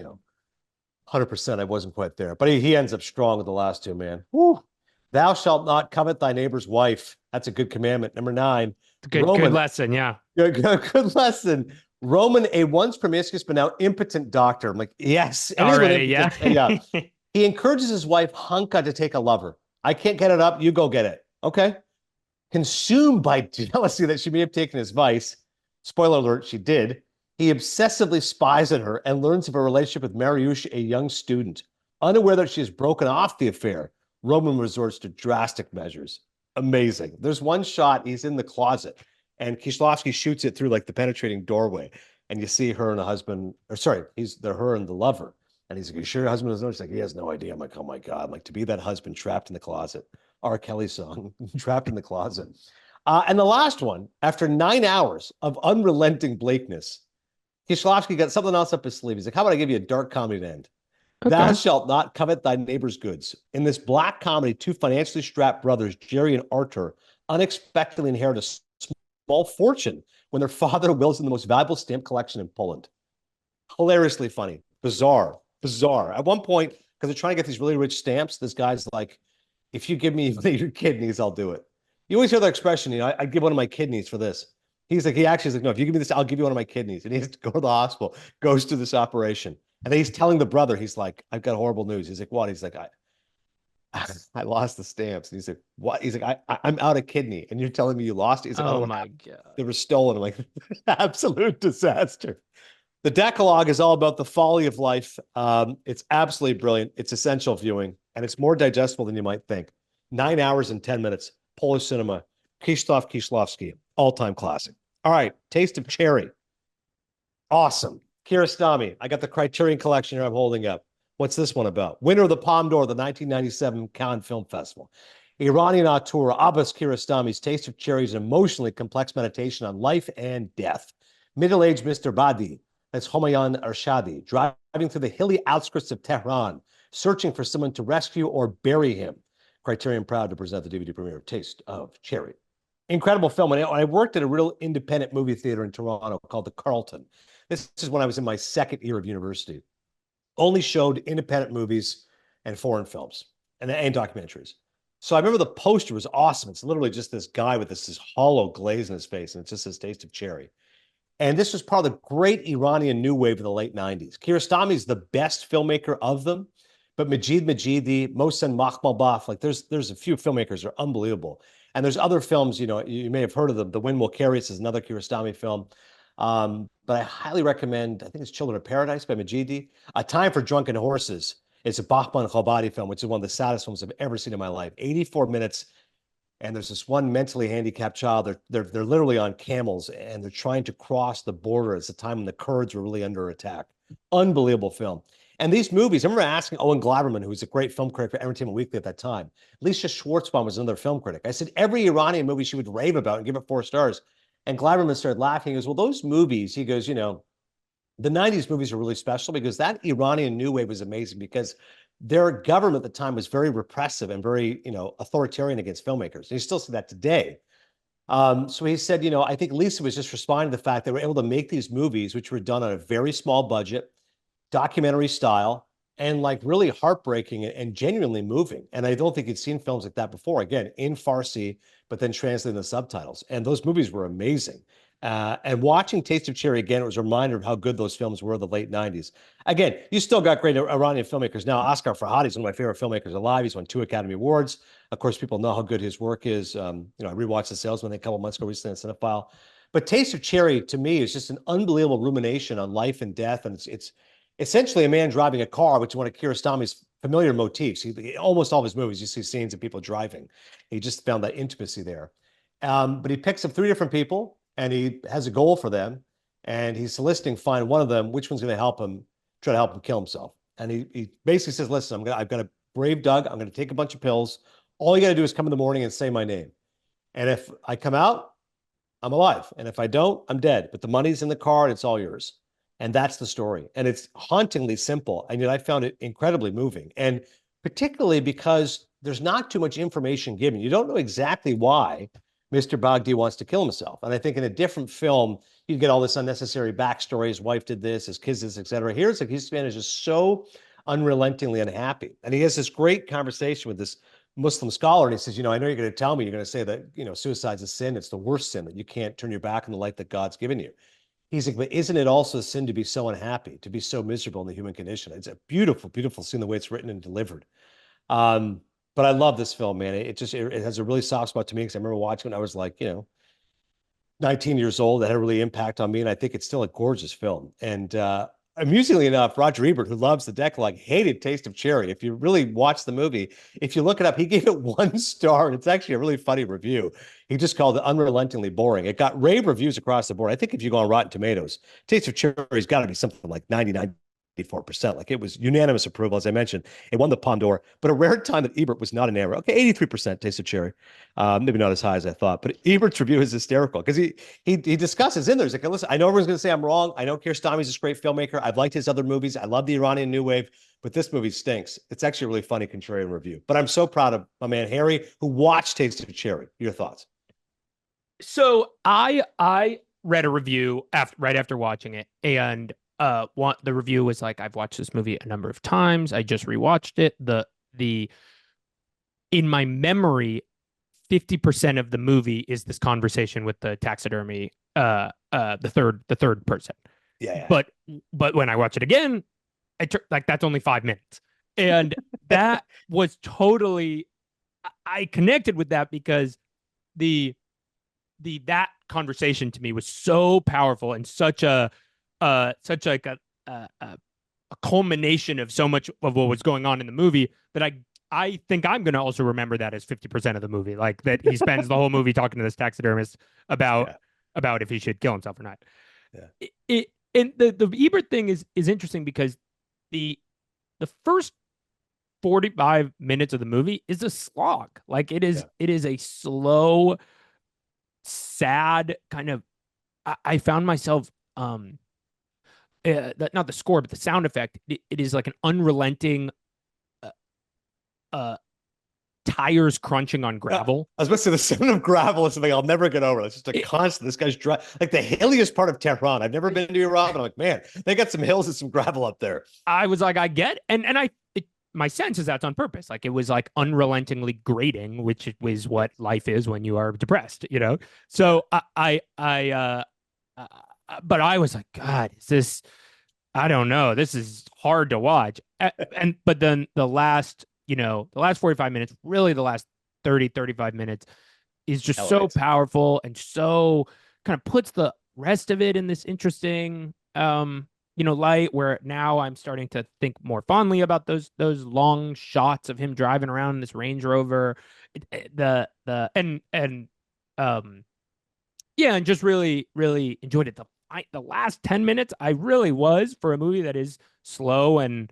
100%. I wasn't quite there, but he ends up strong with the last two, man. Woo. Thou shalt not covet thy neighbor's wife. That's a good commandment. Number 9. Good lesson. Yeah. Good lesson. Roman, a once promiscuous but now impotent doctor. I'm like, yes. Already, yeah. Yeah. He encourages his wife, Hanka, to take a lover. I can't get it up. You go get it. Okay. Consumed by jealousy that she may have taken his vice, spoiler alert, she did, he obsessively spies on her and learns of a relationship with Mariusz, a young student. Unaware that she has broken off the affair, Roman resorts to drastic measures. Amazing. There's one shot, he's in the closet, and Kieślowski shoots it through like the penetrating doorway, and you see her and the husband, or sorry, they're her and the lover. And he's like, "You sure your husband doesn't know?" She's like, "He has no idea." I'm like, "Oh my God." I'm like, to be that husband trapped in the closet. R. Kelly song, trapped in the closet. And the last one, after 9 hours of unrelenting bleakness, Kieślowski got something else up his sleeve. He's like, "How about I give you a dark comedy to end? Thou Okay. shalt not covet thy neighbor's goods." In this black comedy, two financially strapped brothers, Jerry and Arthur, unexpectedly inherit a small fortune when their father wills them the most valuable stamp collection in Poland. Hilariously funny, bizarre, bizarre. At one point, because they're trying to get these really rich stamps, this guy's like, "If you give me your kidneys, I'll do it." You always hear that expression, I'd give one of my kidneys for this. He actually is like, "No, if you give me this, I'll give you one of my kidneys." And he has to go to the hospital, goes to this operation. And then he's telling the brother, he's like, "I've got horrible news." He's like, "What?" He's like, I lost the stamps." And he's like, "What?" He's like, I'm out of kidney. And you're telling me you lost it?" He's like, "I don't Oh know what my happened. God. They were stolen." I'm like, absolute disaster. The Decalogue is all about the folly of life. It's absolutely brilliant. It's essential viewing, and it's more digestible than you might think. 9 hours and 10 minutes. Polish cinema. Krzysztof Kieślowski, all-time classic. All right, Taste of Cherry. Awesome. Kiarostami. I got the Criterion Collection here I'm holding up. What's this one about? Winner of the Palme d'Or, the 1997 Cannes Film Festival. Iranian auteur Abbas Kiarostami's Taste of Cherry is an emotionally complex meditation on life and death. Middle-aged Mr. Badi, that's Homayoun Arshadi, driving through the hilly outskirts of Tehran, searching for someone to rescue or bury him. Criterion proud to present the DVD premiere of Taste of Cherry. Incredible film. And I worked at a real independent movie theater in Toronto called the Carlton. This is when I was in my second year of university. Only showed independent movies and foreign films and documentaries. So I remember the poster was awesome. It's literally just this guy with this hollow glaze in his face, and it's just this Taste of Cherry. And this was part of the great Iranian new wave of the late 90s. Kiarostami is the best filmmaker of them, but Majid Majidi, Mohsen Makhmalbaf, like there's a few filmmakers that are unbelievable. And there's other films, you may have heard of them. The Wind Will Carry Us is another Kiarostami film. But I highly recommend, I think it's Children of Paradise by Majidi. A Time for Drunken Horses. It's a Bahman Khabadi film, which is one of the saddest films I've ever seen in my life. 84 minutes, and there's this one mentally handicapped child. They're literally on camels, and they're trying to cross the border. It's the time when the Kurds were really under attack. Unbelievable film. And these movies, I remember asking Owen Gleiberman, who was a great film critic for Entertainment Weekly at that time. Alicia Schwartzbaum was another film critic. I said every Iranian movie she would rave about and give it 4 stars. And Gleiberman started laughing. He goes, "Well, those movies," he goes, "the 90s movies are really special because that Iranian new wave was amazing because their government at the time was very repressive and very, authoritarian against filmmakers. And you still see that today." So he said, "I think Lisa was just responding to the fact they were able to make these movies, which were done on a very small budget, documentary style, and like really heartbreaking and genuinely moving. And I don't think he'd seen films like that before. Again, in Farsi, but then translating the subtitles. And those movies were amazing. And watching Taste of Cherry again, it was a reminder of how good those films were in the late 90s. Again, you still got great Iranian filmmakers now. Oscar Farhadi is one of my favorite filmmakers alive. He's won 2 Academy Awards. Of course, people know how good his work is. I rewatched The Salesman a couple months ago recently on Cinephile. But Taste of Cherry, to me, is just an unbelievable rumination on life and death. And it's essentially a man driving a car, which is one of Kiarostami's familiar motifs. Almost all of his movies, you see scenes of people driving. He just found that intimacy there. But he picks up 3 different people, and he has a goal for them. And he's soliciting, find one of them, which one's going to help him, try to help him kill himself. And he basically says, "Listen, I've got a brave Doug. I'm going to take a bunch of pills. All you got to do is come in the morning and say my name. And if I come out, I'm alive. And if I don't, I'm dead. But the money's in the car and it's all yours." And that's the story. And it's hauntingly simple. And yet I found it incredibly moving. And particularly because there's not too much information given. You don't know exactly why Mr. Bagdi wants to kill himself. And I think in a different film, you get all this unnecessary backstory. His wife did this, his kids did this, et cetera. Here it's like this man is just so unrelentingly unhappy. And he has this great conversation with this Muslim scholar. And he says, "I know you're going to tell me, you're going to say that, suicide's a sin. It's the worst sin, that you can't turn your back on the life that God's given you." He's like, "But isn't it also a sin to be so unhappy, to be so miserable in the human condition?" It's a beautiful, beautiful scene, the way it's written and delivered. Um, but I love this film, man. It has a really soft spot to me because I remember watching it when I was like, 19 years old. That had a really impact on me. And I think it's still a gorgeous film. And amusingly enough, Roger Ebert, who loves the Decalogue, hated Taste of Cherry. If you really watch the movie, if you look it up, he gave it 1 star, and it's actually a really funny review. He just called it unrelentingly boring. It got rave reviews across the board. I think if you go on Rotten Tomatoes, Taste of Cherry's got to be something like 94%. Like it was unanimous approval, as I mentioned. It won the Palme d'Or, but a rare time that Ebert was not enamored. Okay, 83% Taste of Cherry. Maybe not as high as I thought, but Ebert's review is hysterical because he discusses in there. He's like, listen, I know everyone's going to say I'm wrong. I know Kiarostami's this great filmmaker. I've liked his other movies. I love the Iranian New Wave, but this movie stinks. It's actually a really funny contrarian review. But I'm so proud of my man Harry, who watched Taste of Cherry. Your thoughts? So I read a review right after watching it, and the review was like, I've watched this movie a number of times. I just rewatched it. The in my memory, 50% of the movie is this conversation with the taxidermy, the third person. Yeah. But when I watch it again, like that's only 5 minutes, and that was totally. I connected with that because that conversation to me was so powerful and such like a culmination of so much of what was going on in the movie that I think I'm going to also remember that as 50% of the movie, like that he spends the whole movie talking to this taxidermist about if he should kill himself or not. Yeah. And the Ebert thing is interesting because the first 45 minutes of the movie is a slog. Like it is a slow, sad kind of. I found myself not the score, but the sound effect. It is like an unrelenting tires crunching on gravel. I was about to say the sound of gravel is something I'll never get over. It's just a constant. This guy's like the hilliest part of Tehran. I've never been to Iran, but I'm like, man, they got some hills and some gravel up there. I was like, I get, and my sense is that's on purpose. Like it was like unrelentingly grating, which is what life is when you are depressed, you know? So but I was like, God, is this, I don't know. This is hard to watch. But then the last 45 minutes, really the last 35 minutes is just so powerful and so kind of puts the rest of it in this interesting, light where now I'm starting to think more fondly about those long shots of him driving around in this Range Rover, and just really, really enjoyed it. The last 10 minutes, I really was, for a movie that is slow and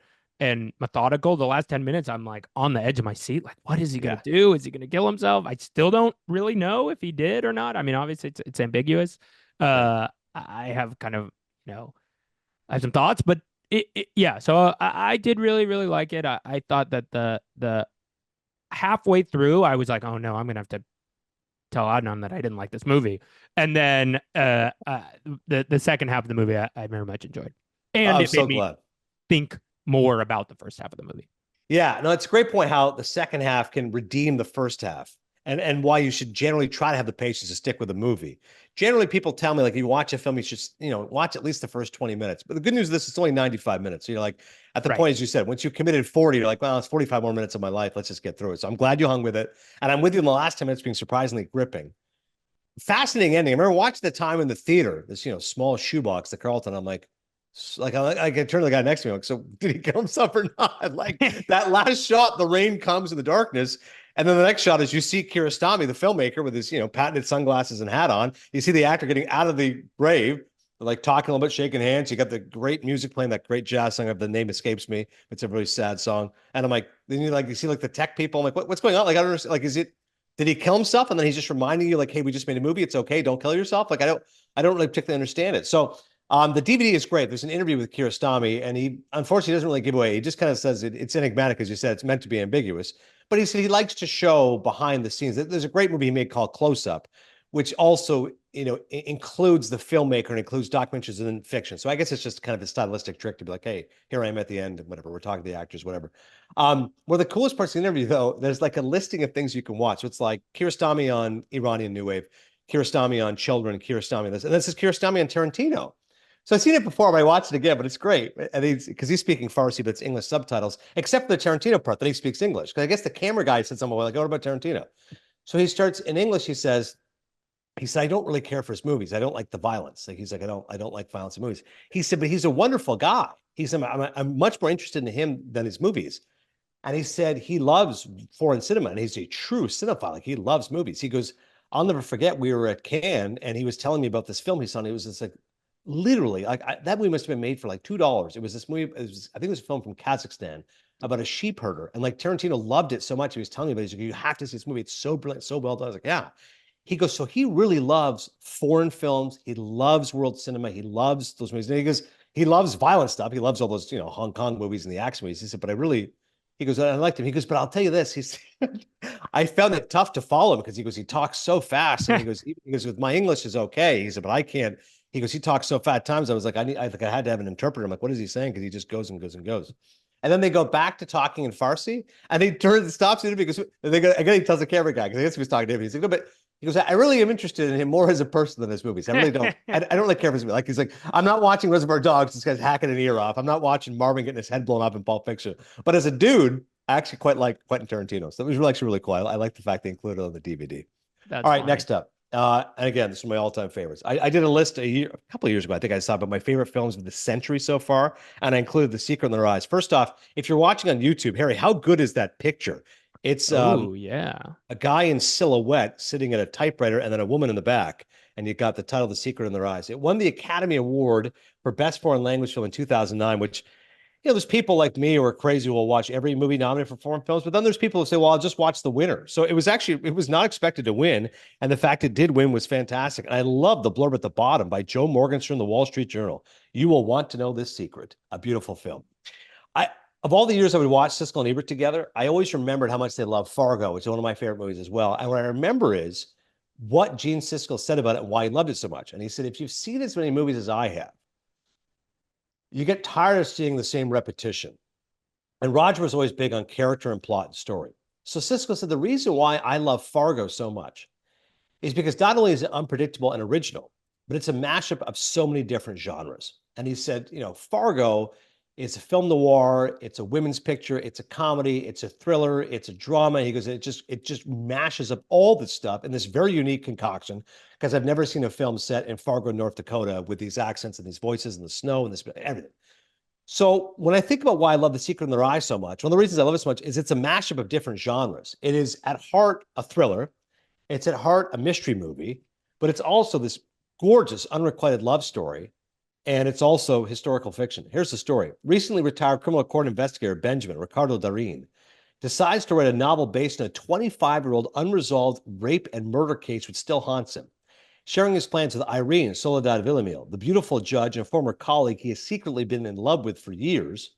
methodical. The last 10 minutes, I'm like on the edge of my seat. Like, what is he going to do? Is he going to kill himself? I still don't really know if he did or not. I mean, obviously it's ambiguous. I have kind of, I have some thoughts, but so I did really, really like it. I thought that the halfway through, I was like, oh no, I'm going to have to tell Adnan that I didn't like this movie. And then the second half of the movie, I very much enjoyed. And it made me think more about the first half of the movie. Yeah, no, it's a great point how the second half can redeem the first half, and why you should generally try to have the patience to stick with a movie. Generally, people tell me, like, if you watch a film, you should, watch at least the first 20 minutes. But the good news is this, it's only 95 minutes. So you're like, at the point, as you said, once you committed 40, you're like, well, it's 45 more minutes of my life. Let's just get through it. So I'm glad you hung with it. And I'm with you in the last 10 minutes being surprisingly gripping. Fascinating ending. I remember watching the time in the theater, this, small shoebox, the Carlton. I'm like, I can turn to the guy next to me. Like, so did he kill himself or not? Like that last shot, the rain comes in the darkness. And then the next shot is you see Kiarostami, the filmmaker, with his, patented sunglasses and hat on. You see the actor getting out of the grave, like talking a little bit, shaking hands. You got the great music playing, that great jazz song. The name escapes me. It's a really sad song. And I'm like, then you see like the tech people. I'm like, what's going on? Like, I don't understand. Like, did he kill himself? And then he's just reminding you, like, hey, we just made a movie. It's okay. Don't kill yourself. Like, I don't really particularly understand it. So the DVD is great. There's an interview with Kiarostami, and he unfortunately doesn't really give away. He just kind of says it's enigmatic, as you said. It's meant to be ambiguous. But he said he likes to show behind the scenes. There's a great movie he made called Close Up, which also, includes the filmmaker and includes documentaries and fiction. So I guess it's just kind of a stylistic trick to be like, hey, here I am at the end, whatever. We're talking to the actors, whatever. One of the coolest parts of the interview, though, there's like a listing of things you can watch. So it's like Kiarostami on Iranian New Wave, Kiarostami on Children, Kiarostami this, and this is Kiarostami on Tarantino. So I've seen it before, but I watched it again, but it's great. And because he's speaking Farsi, but it's English subtitles, except for the Tarantino part that he speaks English. Because I guess the camera guy said something like, what about Tarantino? So he starts in English, he says, He said, I don't really care for his movies. I don't like the violence. Like he's like, I don't like violence in movies. He said, but he's a wonderful guy. He said, I'm much more interested in him than his movies. And he said he loves foreign cinema and he's a true cinephile. Like he loves movies. He goes, I'll never forget we were at Cannes and he was telling me about this film he saw. And it was just like literally like that movie must have been made for like $2. It was this movie. I think it was a film from Kazakhstan about a sheep herder. And like Tarantino loved it so much. He was telling me about it. He's like, you have to see this movie. It's so brilliant, so well done. I was like, yeah. He goes, so he really loves foreign films. He loves world cinema. He loves those movies. And he goes, he loves violent stuff. He loves all those, Hong Kong movies and the action movies. He said, but he goes, I liked him. He goes, but I'll tell you this. He said, I found it tough to follow him because he goes, he talks so fast. And he goes, with my English is okay. He said, but I can't. He goes, he talks so fast. At times I was like, I think I had to have an interpreter. I'm like, what is he saying? Because he just goes and goes and goes. And then they go back to talking in Farsi, and he stops the interview because again he tells the camera guy because I guess he was talking to him. He's like, no, but he goes, I really am interested in him more as a person than his movies. I really don't. I don't really care for his movies. Like he's like, I'm not watching Reservoir Dogs. This guy's hacking an ear off. I'm not watching Marvin getting his head blown off in Pulp Fiction. But as a dude, I actually quite like Quentin Tarantino. So it was actually really cool. I like the fact they included it on the DVD. That's All right, funny. next up. And again, this is my all-time favorites. I did a list a couple of years ago. I think I saw about my favorite films of the century so far, and I included The Secret in Their Eyes. First off, if you're watching on YouTube, Harry, how good is that picture? It's yeah, a guy in silhouette sitting at a typewriter, and then a woman in the back, and you got the title "The Secret in Their Eyes." It won the Academy Award for Best Foreign Language Film in 2009, which there's people like me who are crazy who will watch every movie nominated for foreign films, but then there's people who say, well, I'll just watch the winner. So it was not expected to win. And the fact it did win was fantastic. And I love the blurb at the bottom by Joe Morgenstern, the Wall Street Journal. You will want to know this secret. A beautiful film. Of all the years I would watch Siskel and Ebert together, I always remembered how much they loved Fargo, which is one of my favorite movies as well. And what I remember is what Gene Siskel said about it and why he loved it so much. And he said, if you've seen as many movies as I have, you get tired of seeing the same repetition. And Roger was always big on character and plot and story. So Siskel said, the reason why I love Fargo so much is because not only is it unpredictable and original, but it's a mashup of so many different genres. And he said, Fargo is a film noir, it's a women's picture, it's a comedy, it's a thriller, it's a drama. He goes, it just mashes up all this stuff in this very unique concoction, because I've never seen a film set in Fargo, North Dakota with these accents and these voices and the snow and this everything. So when I think about why I love The Secret in Their Eyes so much, one of the reasons I love it so much is it's a mashup of different genres. It is at heart a thriller. It's at heart a mystery movie, but it's also this gorgeous unrequited love story. And it's also historical fiction. Here's the story. Recently retired criminal court investigator Benjamin, Ricardo Darin, decides to write a novel based on a 25-year-old unresolved rape and murder case which still haunts him. Sharing his plans with Irene Soledad Villamil, the beautiful judge and former colleague he has secretly been in love with for years,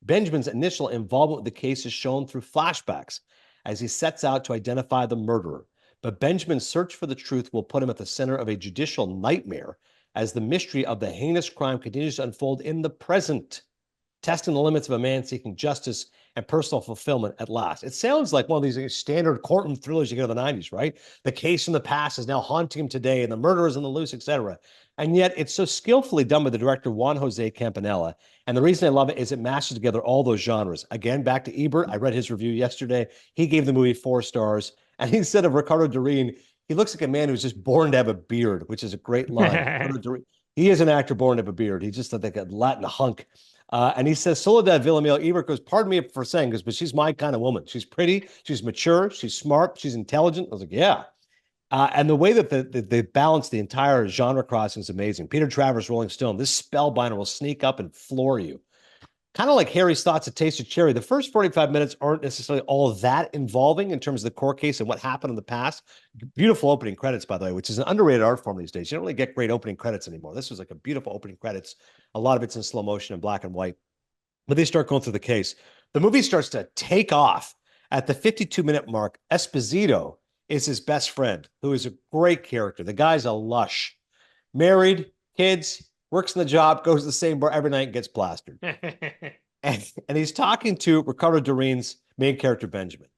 Benjamin's initial involvement with the case is shown through flashbacks as he sets out to identify the murderer. But Benjamin's search for the truth will put him at the center of a judicial nightmare as the mystery of the heinous crime continues to unfold in the present, testing the limits of a man seeking justice and personal fulfillment at last. It sounds like one of these standard courtroom thrillers you get in the 90s, right? The case from the past is now haunting him today, and the murderer is on the loose, etc. And yet it's so skillfully done by the director Juan Jose Campanella. And the reason I love it is it mashes together all those genres. Again, back to Ebert. I read his review yesterday. He gave the movie 4 stars. And he said of Ricardo Darin, he looks like a man who's just born to have a beard, which is a great line. He is an actor born to have a beard. He's just like a Latin hunk. And he says, Soledad Villamil, Ebert goes, pardon me for saying this, but she's my kind of woman. She's pretty, she's mature, she's smart, she's intelligent. I was like, yeah. And the way that they balance the entire genre crossing is amazing. Peter Travers, Rolling Stone, this spellbinder will sneak up and floor you. Kind of like Harry's thoughts of Taste of Cherry. The first 45 minutes aren't necessarily all that involving in terms of the court case and what happened in the past. Beautiful opening credits, by the way, which is an underrated art form these days. You don't really get great opening credits anymore. This was like a beautiful opening credits. A lot of it's in slow motion and black and white. But they start going through the case. The movie starts to take off. At the 52-minute mark, Esposito is his best friend, who is a great character. The guy's a lush. Married, kids, works in the job, goes to the same bar every night and gets plastered. and he's talking to Ricardo Darin's main character, Benjamin.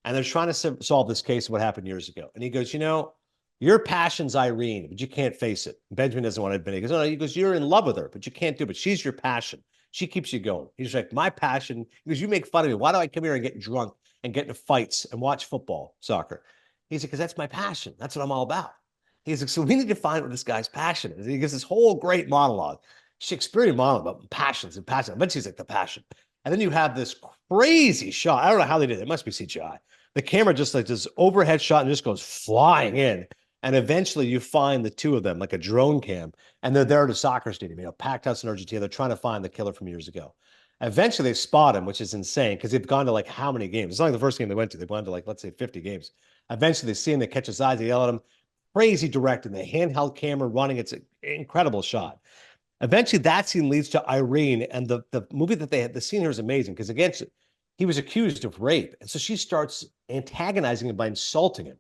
And they're trying to solve this case of what happened years ago. And he goes, your passion's Irene, but you can't face it. And Benjamin doesn't want to admit it. He goes, no, he goes, you're in love with her, but you can't do it. But she's your passion. She keeps you going. He's like, my passion, because you make fun of me. Why do I come here and get drunk and get into fights and watch football, soccer? He said, because that's my passion. That's what I'm all about. He's like, so we need to find what this guy's passion is. And he gives this whole great monologue, Shakespearean monologue about passions and passion. Eventually, he's like the passion. And then you have this crazy shot. I don't know how they did it. It must be CGI. The camera just like this overhead shot and just goes flying in. And eventually you find the two of them, like a drone cam, and they're there at a soccer stadium, packed house in Argentina. They're trying to find the killer from years ago. Eventually they spot him, which is insane because they've gone to like how many games? It's not like the first game they went to. They went to like, let's say 50 games. Eventually they see him, they catch his eyes, they yell at him. Crazy directing, the handheld camera running. It's an incredible shot. Eventually that scene leads to Irene, and the movie that they had, the scene here is amazing because again, he was accused of rape. And so she starts antagonizing him by insulting him.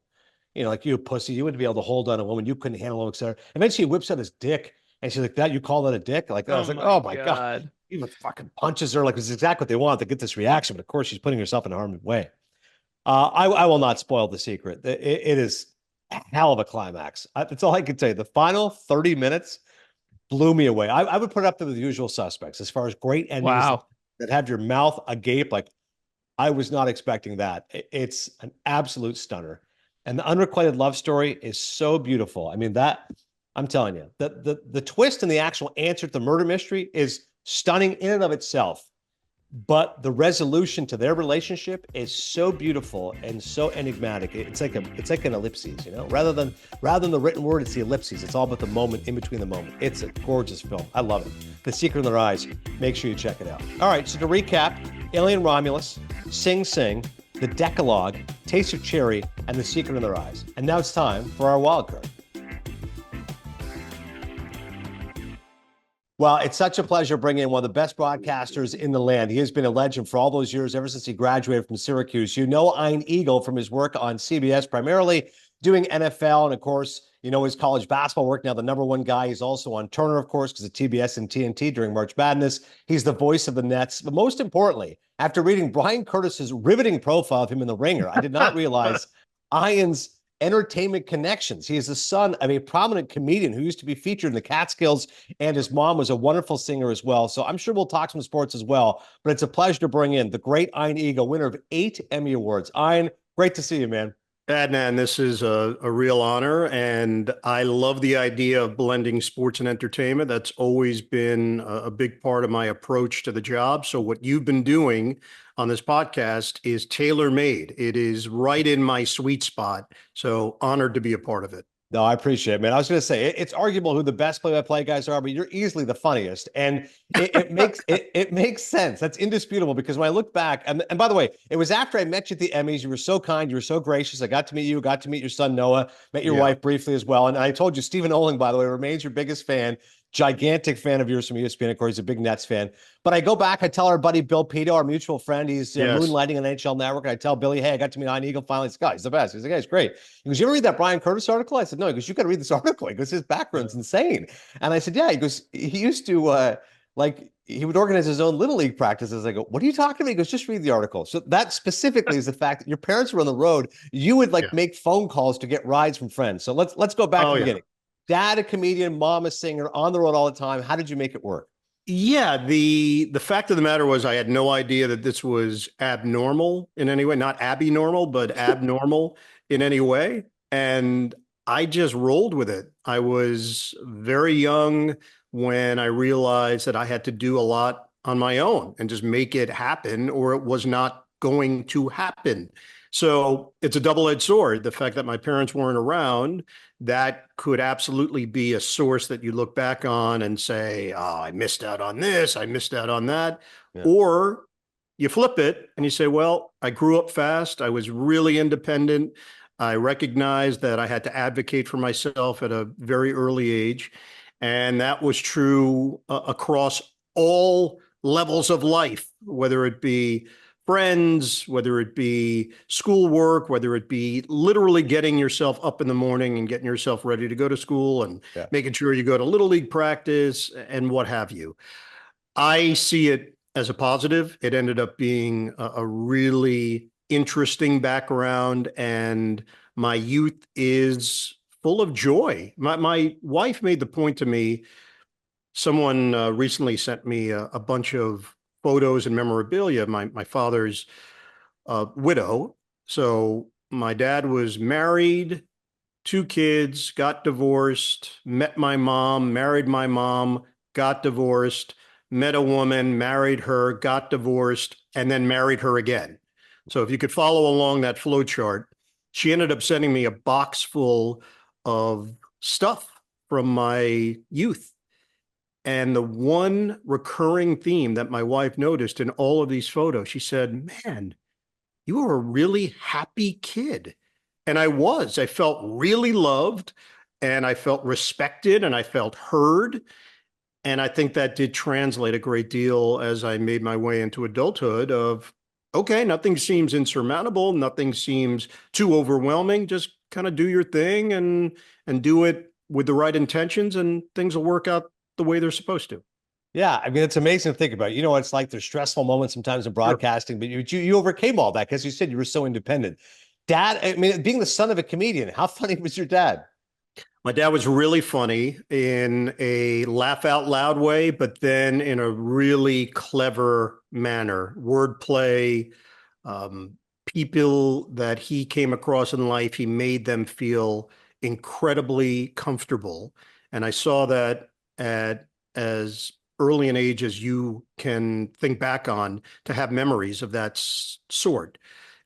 Like you pussy, you wouldn't be able to hold on a woman, you couldn't handle him, etc. Eventually he whips out his dick and she's like, that you call that a dick? Like I was like, oh my God. He even fucking punches her like it's exactly what they want to get this reaction. But of course, she's putting herself in a harmful way. I will not spoil the secret. It is a hell of a climax. That's all I can tell you. The final 30 minutes blew me away. I would put it up there with the usual suspects as far as great endings that have your mouth agape. Like I was not expecting that. It's an absolute stunner. And the unrequited love story is so beautiful. I mean, I'm telling you, the twist and the actual answer to the murder mystery is stunning in and of itself. But the resolution to their relationship is so beautiful and so enigmatic. It's like an ellipses, Rather than the written word, it's the ellipses. It's all about the moment in between the moment. It's a gorgeous film. I love it. The Secret in Their Eyes. Make sure you check it out. All right, so to recap, Alien Romulus, Sing Sing, The Decalogue, Taste of Cherry, and The Secret in Their Eyes. And now it's time for our wild card. Well, it's such a pleasure bringing in one of the best broadcasters in the land. He has been a legend for all those years, ever since he graduated from Syracuse. You know Ian Eagle from his work on CBS, primarily doing NFL, and of course, his college basketball work. Now the number one guy. He's also on Turner, of course, because of TBS and TNT during March Madness. He's the voice of the Nets. But most importantly, after reading Brian Curtis's riveting profile of him in The Ringer, I did not realize Ian's entertainment connections. He is the son of a prominent comedian who used to be featured in the Catskills, and his mom was a wonderful singer as well. So I'm sure we'll talk some sports as well, but it's a pleasure to bring in the great Ian Eagle, winner of 8 Emmy Awards. Ian, great to see you, man. Adnan, this is a real honor, and I love the idea of blending sports and entertainment. That's always been a big part of my approach to the job. So what you've been doing on this podcast is tailor-made. It is right in my sweet spot. So honored to be a part of it. No, I appreciate it, man. I was going to say it's arguable who the best play-by-play guys are, but you're easily the funniest, and it makes it makes sense. That's indisputable because when I look back, and by the way, it was after I met you at the Emmys. You were so kind, you were so gracious. I got to meet you, got to meet your son Noah, met your wife briefly as well, and I told you Stephen Oling, by the way, remains your biggest fan. Gigantic fan of yours from ESPN. Of course, he's a big Nets fan. But I go back, I tell our buddy Bill Pito, our mutual friend, he's moonlighting on NHL Network. And I tell Billy, hey, I got to meet Ian Eagle finally. He's the best. He's like, hey, he's great. He goes, you ever read that Brian Curtis article? I said, no. He goes, you got to read this article. He goes, his background's insane. And I said, yeah. He goes, he used to, he would organize his own Little League practices. I go, what are you talking about? He goes, just read the article. So that specifically is the fact that your parents were on the road. You would make phone calls to get rides from friends. So let's go back to the beginning. Dad, a comedian, mom, a singer, on the road all the time. How did you make it work? Yeah, the fact of the matter was I had no idea that this was abnormal in any way, not abby-normal, but abnormal in any way. And I just rolled with it. I was very young when I realized that I had to do a lot on my own and just make it happen, or it was not going to happen. So it's a double-edged sword. The fact that my parents weren't around, that could absolutely be a source that you look back on and say, oh, I missed out on this, I missed out on that. Yeah. Or you flip it and you say, well, I grew up fast. I was really independent. I recognized that I had to advocate for myself at a very early age. And that was true across all levels of life, whether it be friends, whether it be schoolwork, whether it be literally getting yourself up in the morning and getting yourself ready to go to school and making sure you go to Little League practice and what have you. I see it as a positive. It ended up being a really interesting background, and my youth is full of joy. My wife made the point to me, someone recently sent me a bunch of photos and memorabilia. My father's widow. So my dad was married 2 kids, got divorced, met my mom, married my mom, got divorced, met a woman, married her, got divorced, and then married her again. So if you could follow along that flow chart, she ended up sending me a box full of stuff from my youth. And the one recurring theme that my wife noticed in all of these photos, she said, man, you were a really happy kid. And I felt really loved and I felt respected and I felt heard. And I think that did translate a great deal as I made my way into adulthood of, okay, nothing seems insurmountable. Nothing seems too overwhelming. Just kind of do your thing and do it with the right intentions and things will work out the way they're supposed to. Yeah, I mean, it's amazing to think about. You know, it's like there's stressful moments sometimes in Sure. broadcasting, but you overcame all that because you said you were so independent. Dad, I mean, being the son of a comedian, how funny was your dad? My dad was really funny in a laugh out loud way, but then in a really clever manner, wordplay, um, people that he came across in life, he made them feel incredibly comfortable. And I saw that at as early an age as you can think back on to have memories of that sort.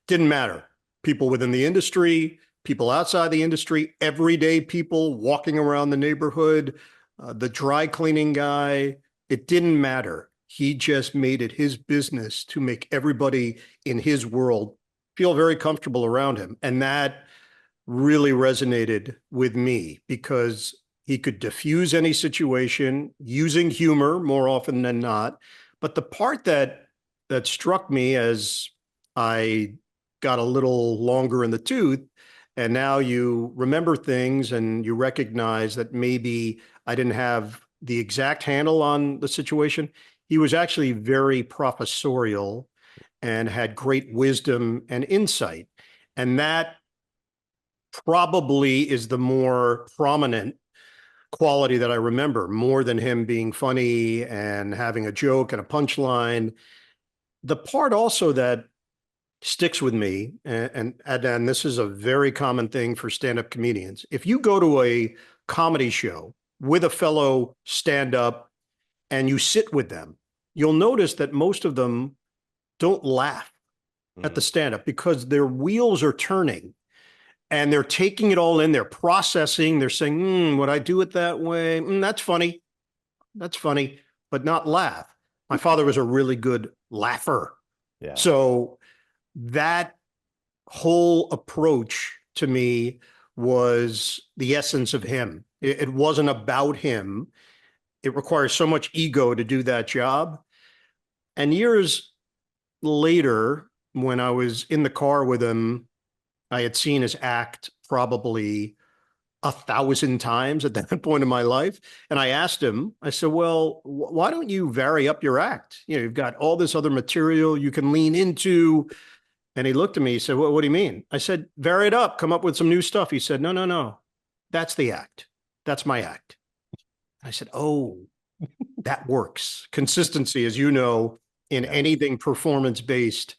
Didn't matter. People within the industry, people outside the industry, everyday people walking around the neighborhood, the dry cleaning guy, it didn't matter. He just made it his business to make everybody in his world feel very comfortable around him. And that really resonated with me because he could diffuse any situation using humor more often than not. But the part that struck me as I got a little longer in the tooth, and now you remember things and you recognize that maybe I didn't have the exact handle on the situation. He was actually very professorial and had great wisdom and insight. And that probably is the more prominent quality that I remember more than him being funny and having a joke and a punchline. The part also that sticks with me, and this is a very common thing for stand-up comedians. If you go to a comedy show with a fellow stand-up and you sit with them, you'll notice that most of them don't laugh at the stand-up because their wheels are turning and they're taking it all in. They're processing. They're saying, would I do it that way? That's funny. That's funny, but not laugh. My father was a really good laugher. Yeah. So that whole approach to me was the essence of him. It wasn't about him. It requires so much ego to do that job. And years later, when I was in the car with him, I had seen his act probably 1,000 times at that point in my life. And I asked him, I said, well, why don't you vary up your act? You know, you've got all this other material you can lean into. And he looked at me, he said, what do you mean? I said, vary it up, come up with some new stuff. He said, no. That's the act. That's my act. I said, oh, that works. Consistency, as you know, in anything performance-based,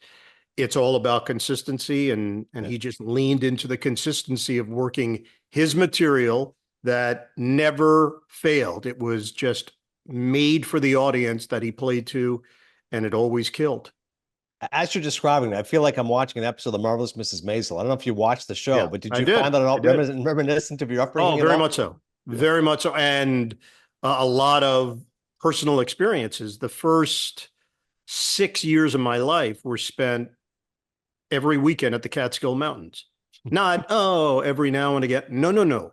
it's all about consistency. And he just leaned into the consistency of working his material that never failed. It was just made for the audience that he played to, and it always killed. As you're describing it, I feel like I'm watching an episode of The Marvelous Mrs. Maisel. I don't know if you watched the show, Yeah, but did I you did. find that at all I did. reminiscent of your upbringing? Oh, at very all? much so. Very much so. And a lot of personal experiences. The first 6 years of my life were spent every weekend at the Catskill Mountains. Not, oh, every now and again. No.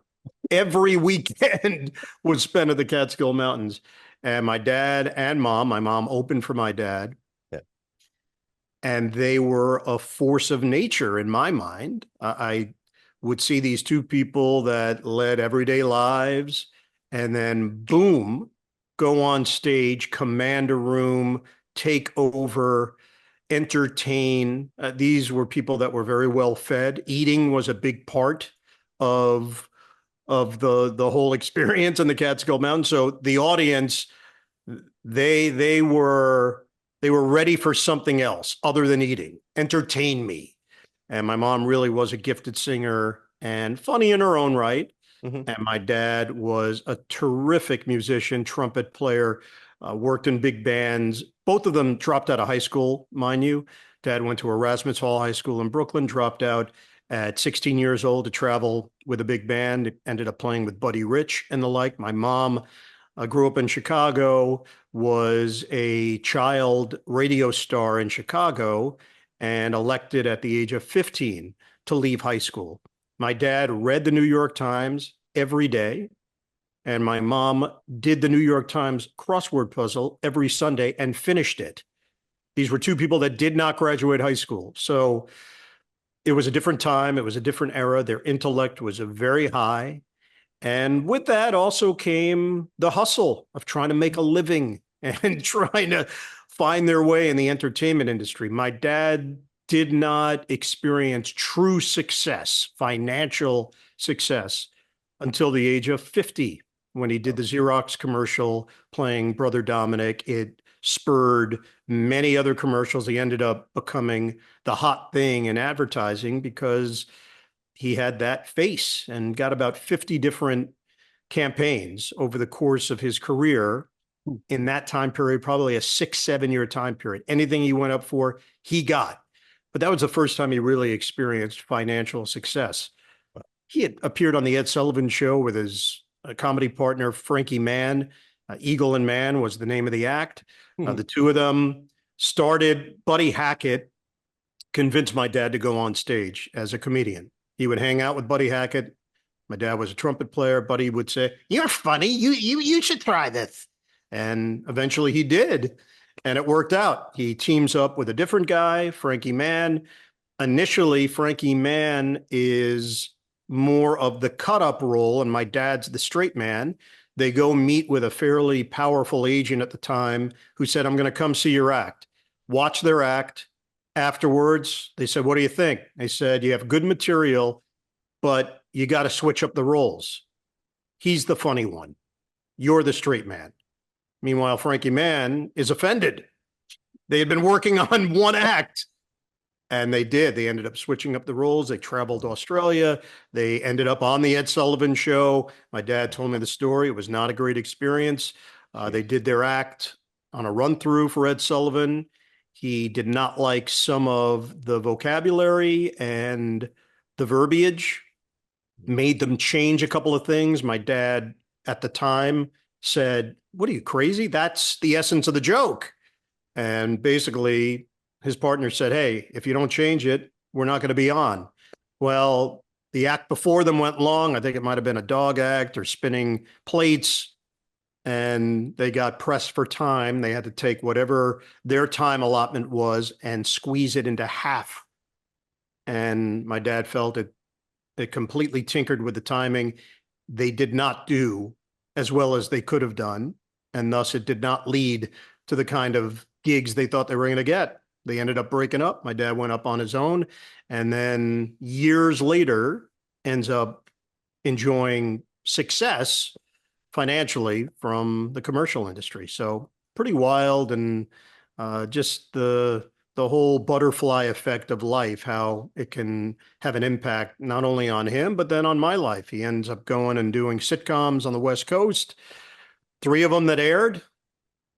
Every weekend was spent at the Catskill Mountains. And my dad and mom, my mom opened for my dad. Yeah. And they were a force of nature in my mind. I would see these two people that led everyday lives and then boom, go on stage, command a room, take over, entertain. These were people that were very well fed. Eating was a big part of the whole experience in the Catskill Mountains. So the audience, they were ready for something else other than eating. Entertain me. And my mom really was a gifted singer and funny in her own right. Mhm. And my dad was a terrific musician, trumpet player, worked in big bands. Both of them dropped out of high school, mind you. Dad went to Erasmus Hall High School in Brooklyn, dropped out at 16 years old to travel with a big band, ended up playing with Buddy Rich and the like. My mom grew up in Chicago, was a child radio star in Chicago, and elected at the age of 15 to leave high school. My dad read the New York Times every day, and my mom did the New York Times crossword puzzle every Sunday and finished it. These were two people that did not graduate high school. So it was a different time. It was a different era. Their intellect was very high. And with that also came the hustle of trying to make a living and trying to find their way in the entertainment industry. My dad did not experience true success, financial success, until the age of 50 when he did the Xerox commercial playing Brother Dominic. It spurred many other commercials. He ended up becoming the hot thing in advertising because he had that face and got about 50 different campaigns over the course of his career in that time period, probably a 6-7 year time period. Anything he went up for, he got. But that was the first time he really experienced financial success. He had appeared on the Ed Sullivan Show with his comedy partner, Frankie Mann. Eagle and Man was the name of the act. Mhm. The two of them started. Buddy Hackett convinced my dad to go on stage as a comedian. He would hang out with Buddy Hackett. My dad was a trumpet player. Buddy would say, "You're funny. You should try this." And eventually he did. And it worked out. He teams up with a different guy, Frankie Mann. Initially, Frankie Mann is more of the cut up role, and my dad's the straight man. They go meet with a fairly powerful agent at the time who said, "I'm going to come see your act." Watch their act. Afterwards, they said, "What do you think?" They said, "You have good material, but you got to switch up the roles. He's the funny one. You're the straight man." Meanwhile, Frankie Mann is offended. They had been working on one act, and they did. They ended up switching up the roles. They traveled to Australia. They ended up on the Ed Sullivan Show. My dad told me the story. It was not a great experience. They did their act on a run through for Ed Sullivan. He did not like some of the vocabulary and the verbiage, made them change a couple of things. My dad at the time said, "What are you, crazy? That's the essence of the joke." And basically, his partner said, "Hey, if you don't change it, we're not going to be on." Well, the act before them went long. I think it might have been a dog act or spinning plates. And they got pressed for time. They had to take whatever their time allotment was and squeeze it into half. And my dad felt it completely tinkered with the timing. They did not do as well as they could have done. And thus it did not lead to the kind of gigs they thought they were going to get. They ended up breaking up. My dad went up on his own. And then years later, ends up enjoying success financially from the commercial industry. So pretty wild, and just the whole butterfly effect of life, how it can have an impact not only on him, but then on my life. He ends up going and doing sitcoms on the West Coast, 3 of them that aired,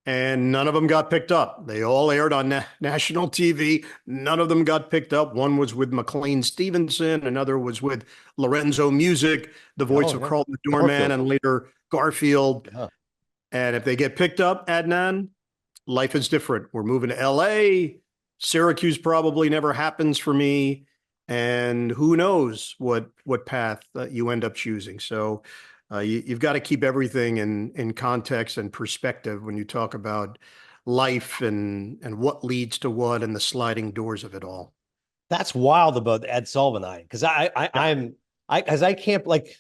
and none of them got picked up. They all aired on national TV. None of them got picked up. One was with McLean Stevenson. Another was with Lorenzo Music, the voice of Carlton the Doorman, Garfield. and later Garfield. Yeah. And if they get picked up, Adnan, life is different. We're moving to LA. Syracuse probably never happens for me. And who knows what path you end up choosing. So you've got to keep everything in context and perspective when you talk about life and what leads to what and the sliding doors of it all. That's wild about Ed Sullivan, because I can't, like,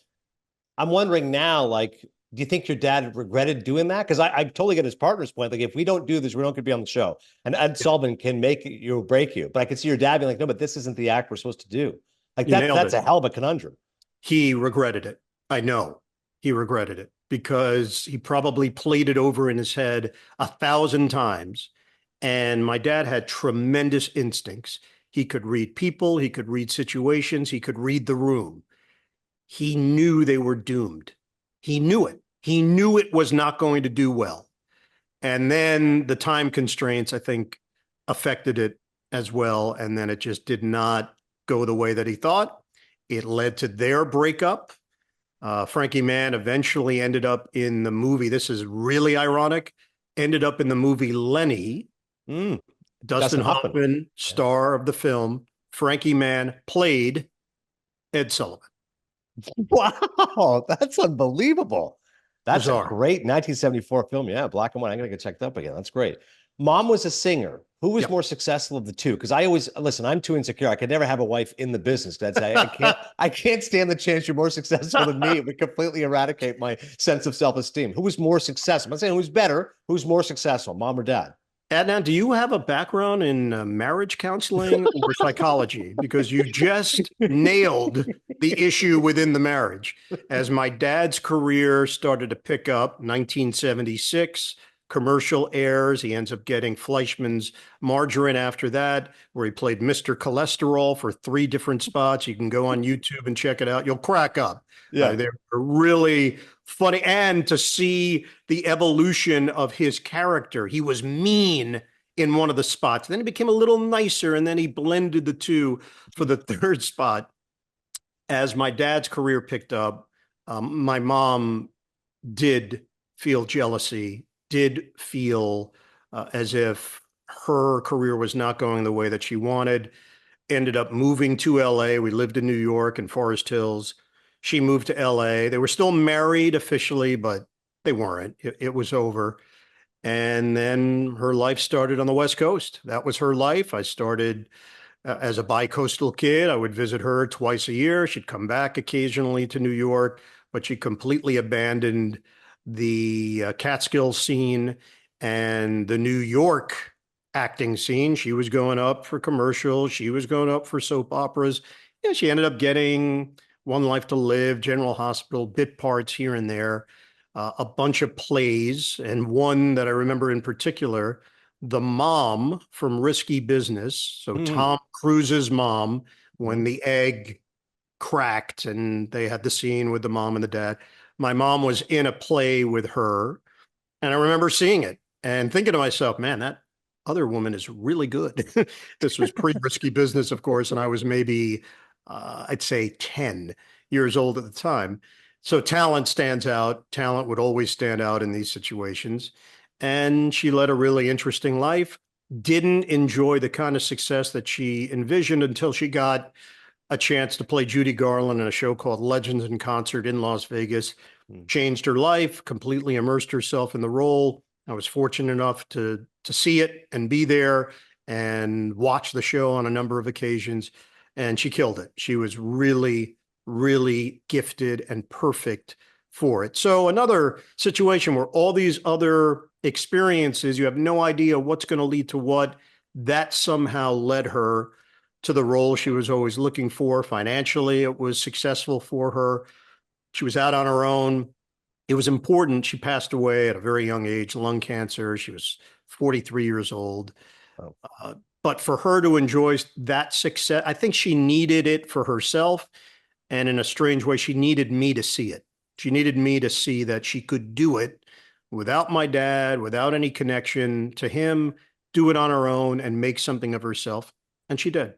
I'm wondering now, like, do you think your dad regretted doing that? Because I totally get his partner's point. Like, if we don't do this, we're not going to be on the show. And Ed Sullivan can make you or break you. But I can see your dad being like, no, but this isn't the act we're supposed to do. Like, that's a hell of a conundrum. He regretted it. I know he regretted it because he probably played it over in his head 1,000 times. And my dad had tremendous instincts. He could read people, he could read situations, he could read the room. he knew they were doomed. He knew it. He knew it was not going to do well. And then the time constraints, I think, affected it as well. And then it just did not go the way that he thought. It led to their breakup. Frankie Mann eventually ended up in the movie. This is really ironic. Ended up in the movie Lenny. Dustin Hoffman, star of the film. Frankie Mann played Ed Sullivan. Wow, that's unbelievable. That's Bizarre. a great 1974 film. Yeah, black and white. I'm gonna get checked up again. That's great. Mom was a singer. Who was more successful of the two? Because I always listen. I'm too insecure. I could never have a wife in the business. I can't. I can't stand the chance you're more successful than me. It would completely eradicate my sense of self-esteem. Who was more successful? I'm not saying who's better. Who's more successful, mom or dad? Adnan, do you have a background in marriage counseling or psychology? Because you just nailed the issue within the marriage. As my dad's career started to pick up, 1976, commercial airs. He ends up getting Fleischmann's Margarine after that, where he played Mr. Cholesterol for 3 different spots. You can go on YouTube and check it out. You'll crack up. Yeah. They're really funny. And to see the evolution of his character, he was mean in one of the spots. Then he became a little nicer, and then he blended the two for the third spot. As my dad's career picked up, my mom did feel jealousy, did feel as if her career was not going the way that she wanted. Ended up moving to LA. We lived in New York and Forest Hills. She moved to LA. They were still married officially, but they weren't. It was over. And then her life started on the West Coast. That was her life. I started as a bi-coastal kid. I would visit her twice a year. She'd come back occasionally to New York, but she completely abandoned the Catskill scene and the New York acting scene. She was going up for commercials. She was going up for soap operas. Yeah, she ended up getting One Life to Live, General Hospital, bit parts here and there, a bunch of plays, and one that I remember in particular, the mom from Risky Business. So Tom Cruise's mom, when the egg cracked and they had the scene with the mom and the dad. My mom was in a play with her, and I remember seeing it and thinking to myself, man, that other woman is really good. This was pre-Risky Business, of course, and I was maybe, I'd say 10 years old at the time. So talent stands out. Talent would always stand out in these situations. And she led a really interesting life, didn't enjoy the kind of success that she envisioned until she got a chance to play Judy Garland in a show called Legends in Concert in Las Vegas. Changed her life, completely immersed herself in the role. I was fortunate enough to see it and be there and watch the show on a number of occasions. And she killed it. She was really, really gifted and perfect for it. So another situation where all these other experiences, you have no idea what's going to lead to what, that somehow led her to the role she was always looking for. Financially, it was successful for her. She was out on her own. It was important. She passed away at a very young age, lung cancer. She was 43 years old. But for her to enjoy that success, I think she needed it for herself. And in a strange way, she needed me to see it. She needed me to see that she could do it without my dad, without any connection to him, do it on her own and make something of herself. And she did.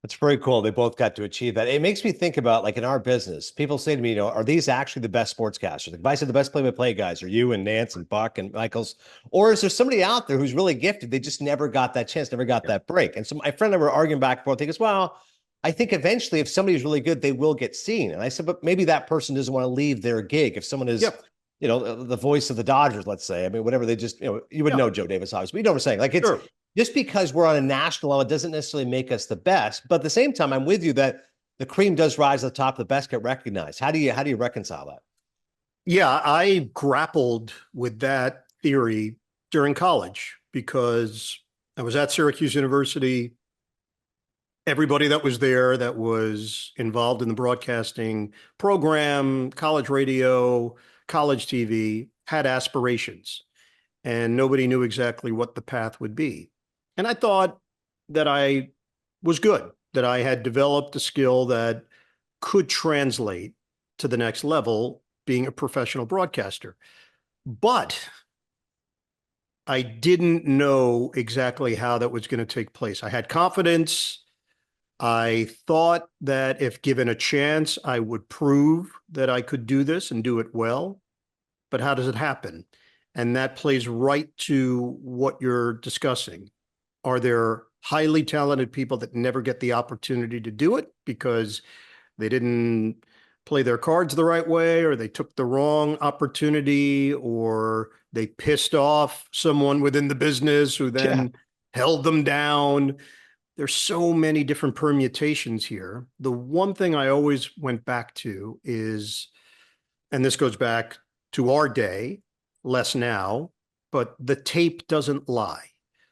That's very cool. They both got to achieve that. It makes me think about, like, in our business, people say to me, are these actually the best sportscasters? Like, if I said the best play-by-play guys are you and Nance and Buck and Michaels, or is there somebody out there who's really gifted? They just never got that chance, never got that break. And so my friend and I were arguing back and forth. He goes, well, I think eventually if somebody's really good, they will get seen. And I said, but maybe that person doesn't want to leave their gig. If someone is, the voice of the Dodgers, let's say, I mean, whatever, they just, you would know Joe Davis, obviously. You know what I'm saying? Like, it's just because we're on a national level, it doesn't necessarily make us the best. But at the same time, I'm with you that the cream does rise to the top, the best get recognized. How do you reconcile that? Yeah, I grappled with that theory during college because I was at Syracuse University. Everybody that was there that was involved in the broadcasting program, college radio, college TV, had aspirations, and nobody knew exactly what the path would be. And I thought that I was good, that I had developed a skill that could translate to the next level being a professional broadcaster. But I didn't know exactly how that was going to take place. I had confidence. I thought that if given a chance, I would prove that I could do this and do it well. But how does it happen? And that plays right to what you're discussing. Are there highly talented people that never get the opportunity to do it because they didn't play their cards the right way, or they took the wrong opportunity, or they pissed off someone within the business who then held them down? There's so many different permutations here. The one thing I always went back to is, and this goes back to our day, less now, but the tape doesn't lie.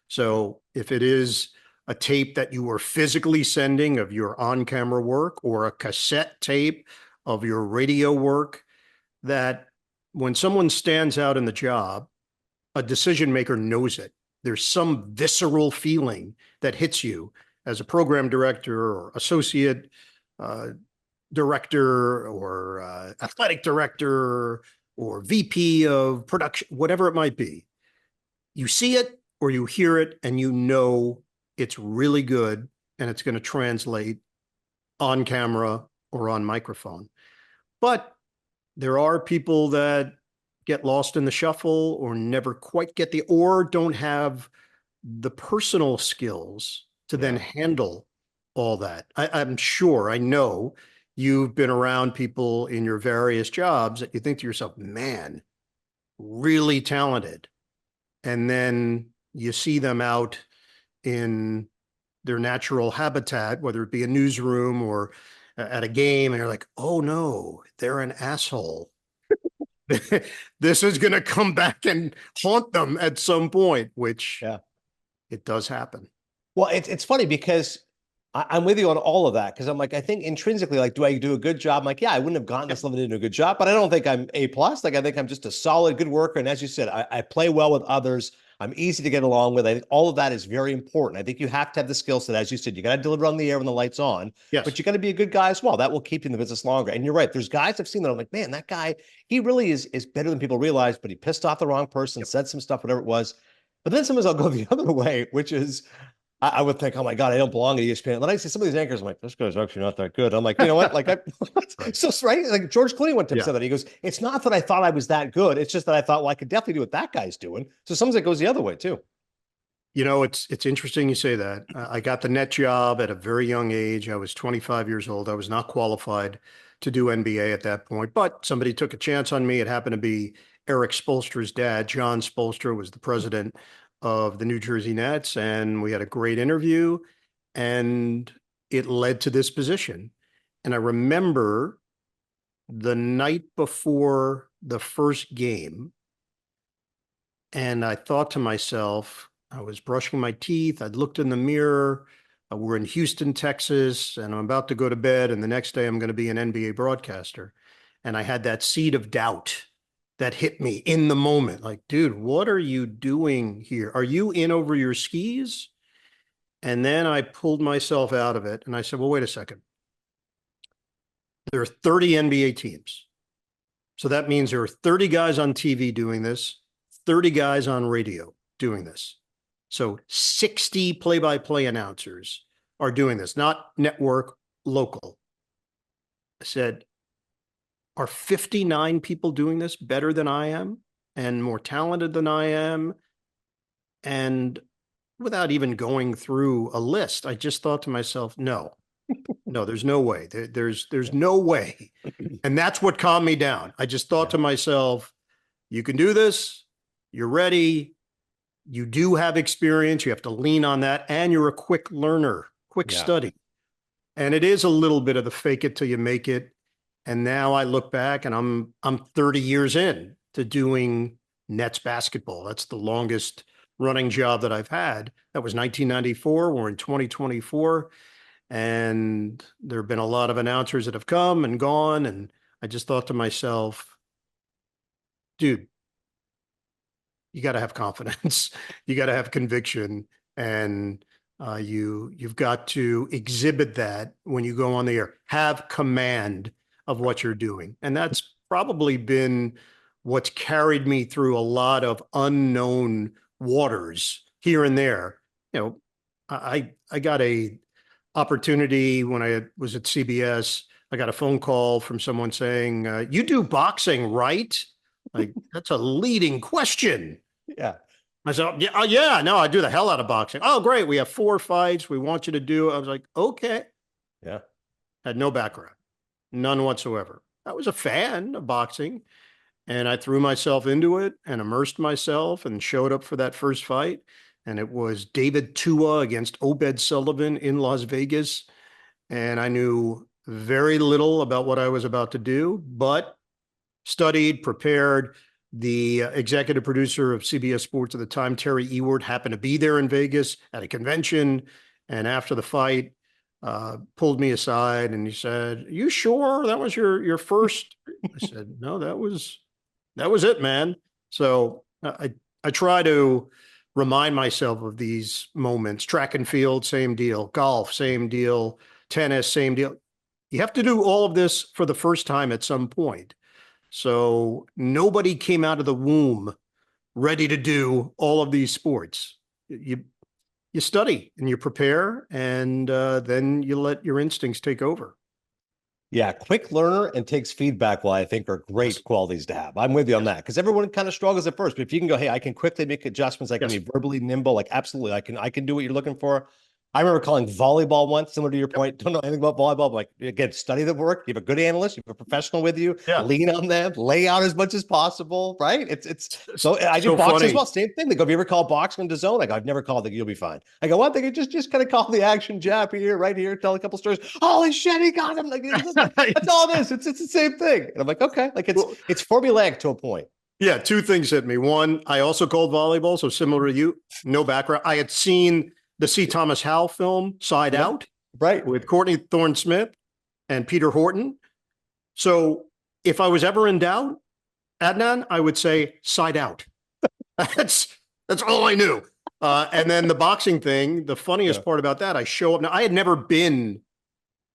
So if it is a tape that you were physically sending of your on-camera work, or a cassette tape of your radio work, that when someone stands out in the job, a decision maker knows it. There's some visceral feeling that hits you as a program director or associate director or athletic director or VP of production, whatever it might be. You see it or you hear it and you know it's really good and it's going to translate on camera or on microphone. But there are people that get lost in the shuffle or never quite get the, or don't have the personal skills to then handle all that. I'm sure, I know you've been around people in your various jobs that you think to yourself, man, really talented. And then you see them out in their natural habitat, whether it be a newsroom or at a game, and you're like, oh no, they're an asshole. This is going to come back and haunt them at some point, which it does happen. Well, it's funny because I'm with you on all of that, because I'm like, I think intrinsically, like, do I do a good job? I'm like, yeah, I wouldn't have gotten this level to do a good job, but I don't think I'm A plus. Like, I think I'm just a solid, good worker. And as you said, I play well with others. I'm easy to get along with. I think all of that is very important. I think you have to have the skill set. As you said, you got to deliver on the air when the light's on, but you got to be a good guy as well. That will keep you in the business longer. And you're right. There's guys I've seen that I'm like, man, that guy, he really is better than people realize, but he pissed off the wrong person, said some stuff, whatever it was. But then sometimes I'll go the other way, which is, I would think, oh my God, I don't belong at ESPN. Then I see some of these anchors, I'm like, this guy's actually not that good. I'm like, you know what? Like, so right. Like George Clooney one time said that. He goes, it's not that I thought I was that good. It's just that I thought, well, I could definitely do what that guy's doing. So sometimes it goes the other way too. You know, it's interesting you say that. I got the net job at a very young age. I was 25 years old. I was not qualified to do NBA at that point, but somebody took a chance on me. It happened to be Eric Spoelstra's dad. John Spoelstra was the president of the New Jersey Nets, and we had a great interview, and it led to this position. And I remember the night before the first game, and I thought to myself, I was brushing my teeth. I'd looked in the mirror. We're in Houston, Texas, and I'm about to go to bed. And the next day I'm going to be an NBA broadcaster. And I had that seed of doubt that hit me in the moment. Like, dude, what are you doing here? Are you in over your skis? And then I pulled myself out of it and I said, well, wait a second. There are 30 NBA teams. So that means there are 30 guys on TV doing this, 30 guys on radio doing this. So 60 play-by-play announcers are doing this, not network, local. I said, are 59 people doing this better than I am and more talented than I am? And without even going through a list, I just thought to myself, no, there's no way. There's no way. And that's what calmed me down. I just thought to myself, you can do this. You're ready. You do have experience. You have to lean on that. And you're a quick learner, quick study. And it is a little bit of the fake it till you make it. And now I look back and I'm 30 years in to doing Nets basketball. That's the longest running job that I've had. That was 1994. We're in 2024. And there have been a lot of announcers that have come and gone. And I just thought to myself, dude, you got to have confidence. You got to have conviction. And You've got to exhibit that when you go on the air. Have command of what you're doing, and that's probably been what's carried me through a lot of unknown waters here and there. You know, I got a opportunity when I was at CBS. I got a phone call from someone saying, "You do boxing, right?" Like, that's a leading question. Yeah. I said, "Yeah, yeah, no, I do the hell out of boxing." "Oh, great. We have 4 fights. We want you to do." I was like, "Okay." Yeah. Had no background, none whatsoever. I was a fan of boxing, and I threw myself into it and immersed myself and showed up for that first fight. And it was David Tua against Obed Sullivan in Las Vegas. And I knew very little about what I was about to do, but studied, prepared. The executive producer of CBS Sports at the time, Terry Ewert, happened to be there in Vegas at a convention. And after the fight, pulled me aside and he said, "You sure that was your first?" I said, "No, that was it, man." So I try to remind myself of these moments. Track and field, same deal. Golf, same deal. Tennis, same deal. You have to do all of this for the first time at some point. So nobody came out of the womb ready to do all of these sports. You study and you prepare, and then you let your instincts take over. Yeah, quick learner and takes feedback, well, I think are great qualities to have. I'm with you on that because everyone kind of struggles at first, but if you can go, hey, I can quickly make adjustments, I can be verbally nimble, like absolutely, I can do what you're looking for. I remember calling volleyball once, similar to your point. Don't know anything about volleyball, but like again, study the work. You have a good analyst, you have a professional with you. Yeah. Lean on them, lay out as much as possible. Right? It's so I do So boxing funny. as well. Same thing. They go, "Have you ever called boxing to zone?" I go, "I've never called it. You'll be fine." I go, "What?" They go, just kind of call the action jab here, right here, tell a couple stories. Holy shit, he got him! Like that's all it is. It's the same thing. And I'm like, okay, like it's formulaic to a point. Yeah, two things hit me. One, I also called volleyball, so similar to you, no background. I had seen the C. Thomas Howell film, Side Out, right, with Courtney Thorne-Smith and Peter Horton. So if I was ever in doubt, Adnan, I would say side out. That's all I knew. And then the boxing thing, the funniest part about that, I show up. Now, I had never been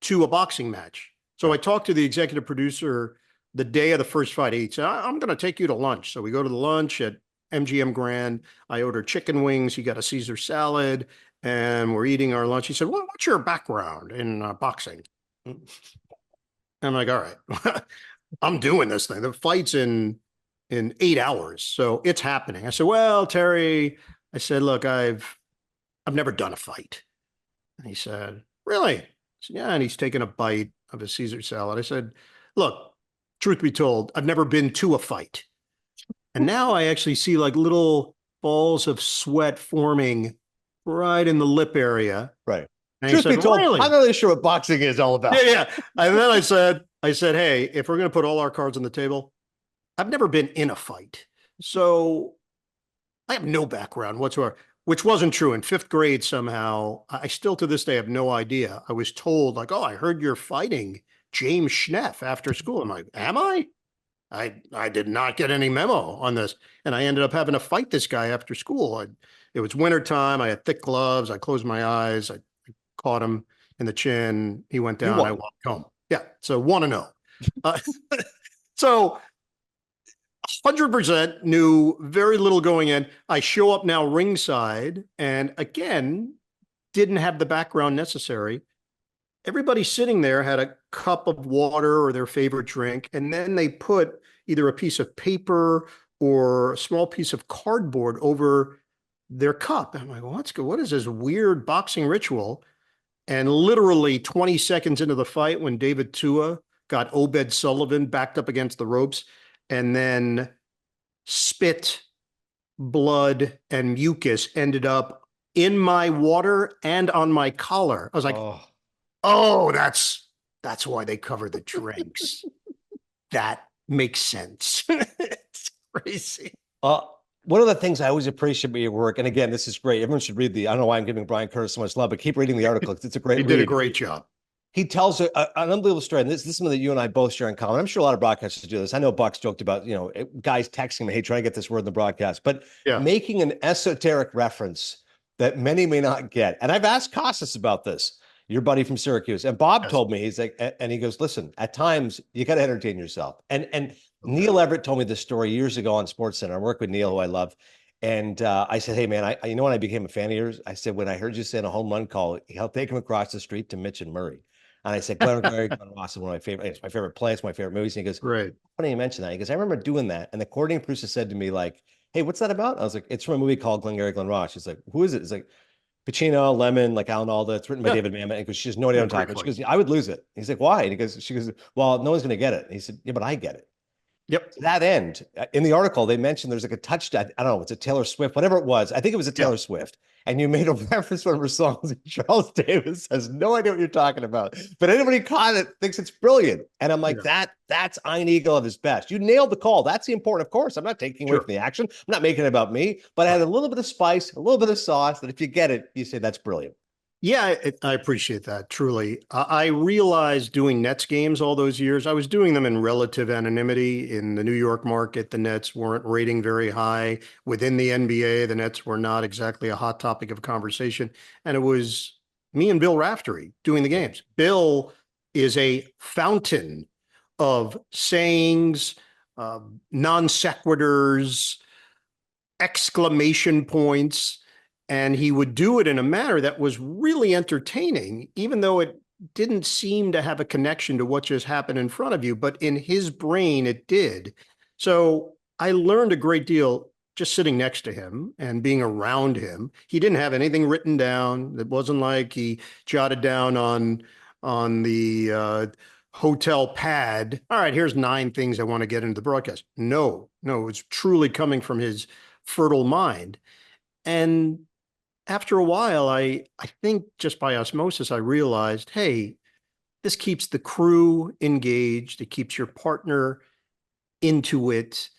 to a boxing match. So I talked to the executive producer the day of the first fight. He said, "I'm going to take you to lunch." So we go to the lunch at MGM Grand. I order chicken wings. He got a Caesar salad, and we're eating our lunch. He said, "Well, what's your background in boxing?" And I'm like, "All right, I'm doing this thing. The fight's in 8 hours, so it's happening." I said, "Well, Terry," I said, "look, I've never done a fight." And he said, "Really?" I said, "Yeah." And he's taking a bite of his Caesar salad. I said, "Look, truth be told, I've never been to a fight. And now I actually see like little balls of sweat forming right in the lip area." Right. And Truth he said, be told, "Really?" I'm not really sure what boxing is all about. Yeah. And then I said, "Hey, if we're going to put all our cards on the table, I've never been in a fight. So I have no background whatsoever," which wasn't true. In fifth grade, somehow, I still to this day have no idea. I was told, like, "Oh, I heard you're fighting James Schneff after school." I'm like, "Am I?" I did not get any memo on this. And I ended up having to fight this guy after school. It was wintertime. I had thick gloves. I closed my eyes. I caught him in the chin. He went down. I walked home. Yeah. So 1-0. So 100% knew very little going in. I show up now ringside and again, didn't have the background necessary. Everybody sitting there had a cup of water or their favorite drink, and then they put either a piece of paper or a small piece of cardboard over their cup. And I'm like, what is this weird boxing ritual? And literally 20 seconds into the fight, when David Tua got Obed Sullivan backed up against the ropes, and then spit, blood, and mucus ended up in my water and on my collar. I was like, oh, that's why they cover the drinks. That makes sense. It's crazy. One of the things I always appreciate about your work, and again, this is great. Everyone should read I don't know why I'm giving Brian Curtis so much love, but keep reading the article. It's a great read. He did a great job. He tells an unbelievable story. And this is something that you and I both share in common. I'm sure a lot of broadcasters do this. I know Buck's joked about, guys texting me, "Hey, try to get this word in the broadcast." But making an esoteric reference that many may not get. And I've asked Costas about this, your buddy from Syracuse, and Bob Yes. told me, he's like, and he goes, listen, at times you got to entertain yourself. And Okay. Neil Everett told me this story years ago on Sports Center. I work with Neil, who I love. And I said, hey, man, you know when I became a fan of yours? I said, when I heard you say a home run call, I'll take him across the street to Mitch and Murray. And I said, Glenn Ross is one of my favorite, it's my favorite play, it's my favorite movies. And he goes, Great. funny you mention that. He goes, I remember doing that. And the coordinating producer said to me, like, hey, what's that about? I was like, it's from a movie called Glengarry Glen Ross. She's like, who is it? It's like Pacino, Lemon, like Alan Alda. It's written by David Mamet. Because she has no idea what I'm talking about. She goes, I would lose it. He's like, why? And she goes, well, no one's going to get it. And he said, yeah, but I get it. Yep. To that end, in the article, they mentioned there's like a touchdown. I don't know, it's a Taylor Swift, whatever it was. I think it was a Taylor Swift. And you made a reference to one of her songs. And Charles Davis has no idea what you're talking about. But anybody caught it thinks it's brilliant. And I'm like, that's Ian Eagle at his best. You nailed the call. That's the important. Of course, I'm not taking away from the action. I'm not making it about me, but I had a little bit of spice, a little bit of sauce that if you get it, you say that's brilliant. Yeah, I appreciate that, truly. I realized doing Nets games all those years, I was doing them in relative anonymity in the New York market. The Nets weren't rating very high. Within the NBA, the Nets were not exactly a hot topic of conversation. And it was me and Bill Raftery doing the games. Bill is a fountain of sayings, non sequiturs, exclamation points. And he would do it in a manner that was really entertaining, even though it didn't seem to have a connection to what just happened in front of you. But in his brain, it did. So I learned a great deal just sitting next to him and being around him. He didn't have anything written down. It wasn't like he jotted down on the hotel pad. All right, here's 9 things I want to get into the broadcast. No, it's truly coming from his fertile mind. And after a while, I think just by osmosis, I realized, hey, this keeps the crew engaged. It keeps your partner into it.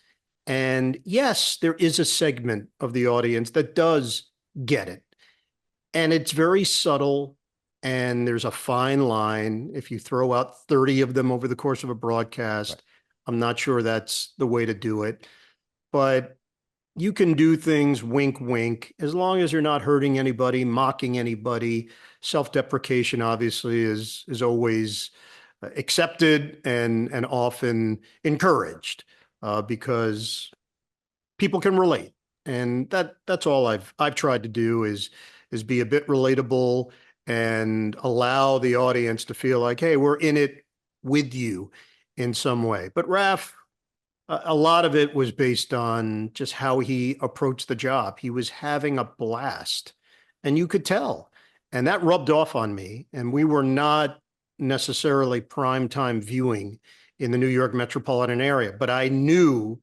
And yes, there is a segment of the audience that does get it. And it's very subtle. And there's a fine line. If you throw out 30 of them over the course of a broadcast, I'm not sure that's the way to do it. But you can do things wink, wink, as long as you're not hurting anybody, mocking anybody. Self-deprecation, obviously, is always accepted and often encouraged because people can relate. And that's all I've tried to do is be a bit relatable and allow the audience to feel like, hey, we're in it with you in some way. But Raph, a lot of it was based on just how he approached the job. He was having a blast, and you could tell. And that rubbed off on me. And we were not necessarily primetime viewing in the New York metropolitan area, but I knew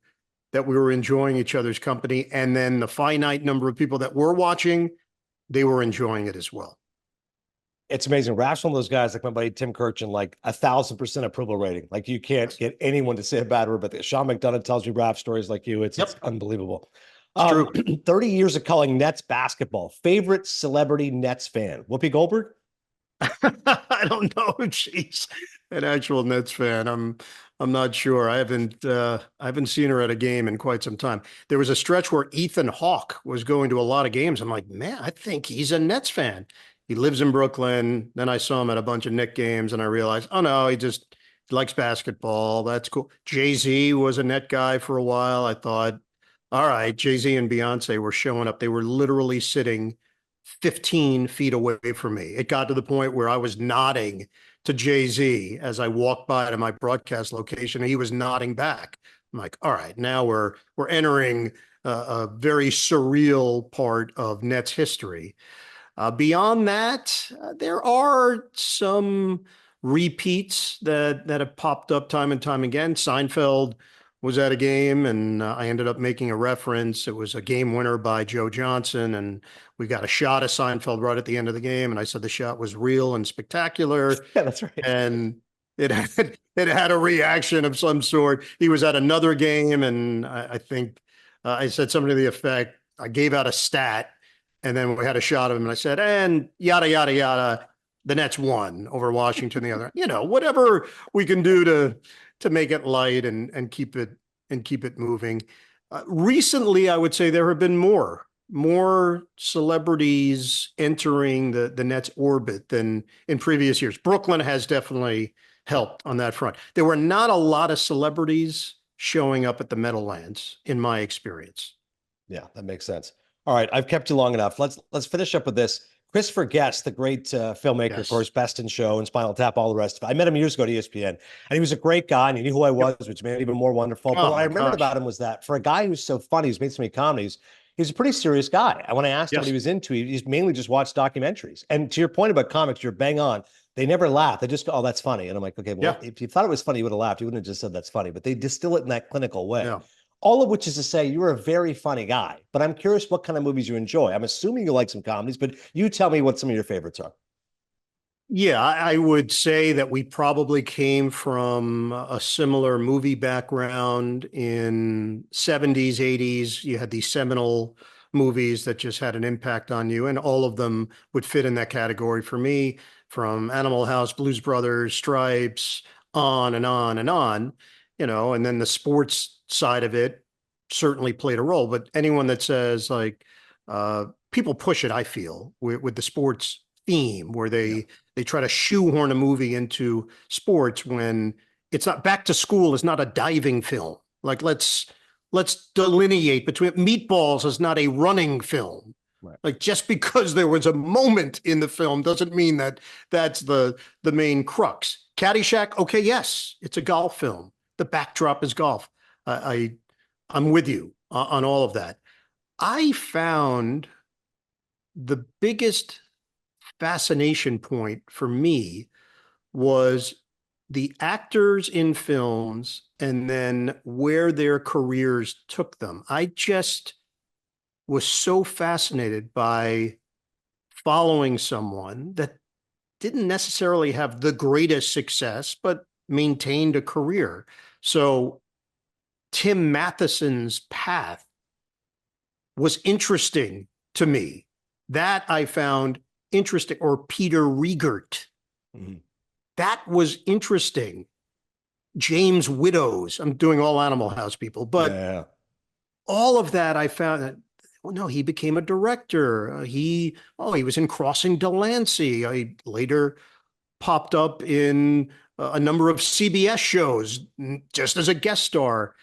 that we were enjoying each other's company. And then the finite number of people that were watching, they were enjoying it as well. It's amazing. Raph's one of those guys like my buddy Tim Kirchin, like 1,000% approval rating. Like you can't get anyone to say a bad word, but Sean McDonough tells me Raph stories like you. It's unbelievable. It's true. 30 years of calling Nets basketball. Favorite celebrity Nets fan? Whoopi Goldberg? I don't know if she's an actual Nets fan. I'm not sure. I haven't seen her at a game in quite some time. There was a stretch where Ethan Hawke was going to a lot of games. I'm like, man, I think he's a Nets fan. He lives in Brooklyn. Then I saw him at a bunch of Knicks games and I realized, oh no, he likes basketball. That's cool. Jay-Z was a Net guy for a while. I thought, all right, Jay-Z and Beyonce were showing up. They were literally sitting 15 feet away from me. It got to the point where I was nodding to Jay-Z as I walked by to my broadcast location. And he was nodding back. I'm like, all right, now we're entering a very surreal part of Nets history. Beyond that, there are some repeats that have popped up time and time again. Seinfeld was at a game and I ended up making a reference. It was a game winner by Joe Johnson and we got a shot of Seinfeld right at the end of the game. And I said the shot was real and spectacular. Yeah, that's right. And it had a reaction of some sort. He was at another game and I think I said something to the effect, I gave out a stat. And then we had a shot of him and I said, and yada, yada, yada, the Nets won over Washington, the other, whatever we can do to make it light and keep it moving. Recently, I would say there have been more more celebrities entering the Nets orbit than in previous years. Brooklyn has definitely helped on that front. There were not a lot of celebrities showing up at the Meadowlands, in my experience. Yeah, that makes sense. All right, I've kept you long enough. Let's finish up with this. Christopher Guest, the great filmmaker, of Yes. course, Best in Show and Spinal Tap, all the rest of it. I met him years ago at ESPN, and he was a great guy, and he knew who I was, which made it even more wonderful. But Oh what I my remembered gosh. about him was that for a guy who's so funny, who's made so many comedies, he's a pretty serious guy. And when I asked him what Yes. he was into, he's mainly just watched documentaries. And to your point about comics, you're bang on. They never laugh. They just go, "Oh, that's funny." And I'm like, "Okay, well, Yeah. if you thought it was funny, you would have laughed. You wouldn't have just said that's funny." But they distill it in that clinical way. Yeah. All of which is to say, you're a very funny guy. But I'm curious what kind of movies you enjoy. I'm assuming you like some comedies, but you tell me what some of your favorites are. Yeah, I would say that we probably came from a similar movie background in 70s, 80s. You had these seminal movies that just had an impact on you, and all of them would fit in that category for me, from Animal House, Blues Brothers, Stripes, on and on and on, and then the sports side of it certainly played a role. But anyone that says like people push it, I feel, with the sports theme where Yeah. they try to shoehorn a movie into sports when it's not. Back to School is not a diving film. Like let's delineate between. Meatballs is not a running film. Right. Like just because there was a moment in the film doesn't mean that that's the main crux. Caddyshack, okay, yes, it's a golf film. The backdrop is golf. I'm with you on all of that. I found the biggest fascination point for me was the actors in films and then where their careers took them. I just was so fascinated by following someone that didn't necessarily have the greatest success, but maintained a career. So Tim Matheson's path was interesting to me. That I found interesting. Or Peter Riegert. Mhm. That was interesting. James Widows. I'm doing all Animal House people, but Yeah. all of that I found that, well, no, he became a director. He was in Crossing Delancey. I later popped up in a number of CBS shows just as a guest star.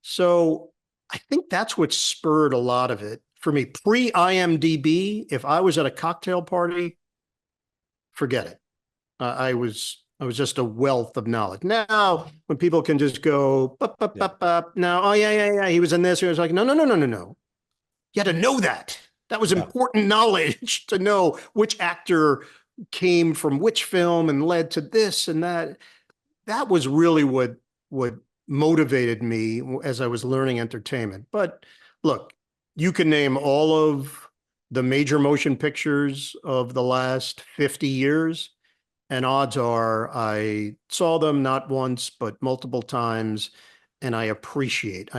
So I think that's what spurred a lot of it for me. Pre-IMDb, if I was at a cocktail party, forget it. I was just a wealth of knowledge. Now, when people can just go, bup, bup, Yeah. bup, bup, now, oh yeah, he was in this. He was like, no. You had to know that. That was Yeah. important knowledge to know which actor came from which film and led to this and that. That was really what motivated me as I was learning entertainment. But look, you can name all of the major motion pictures of the last 50 years, and odds are I saw them not once, but multiple times. And I appreciate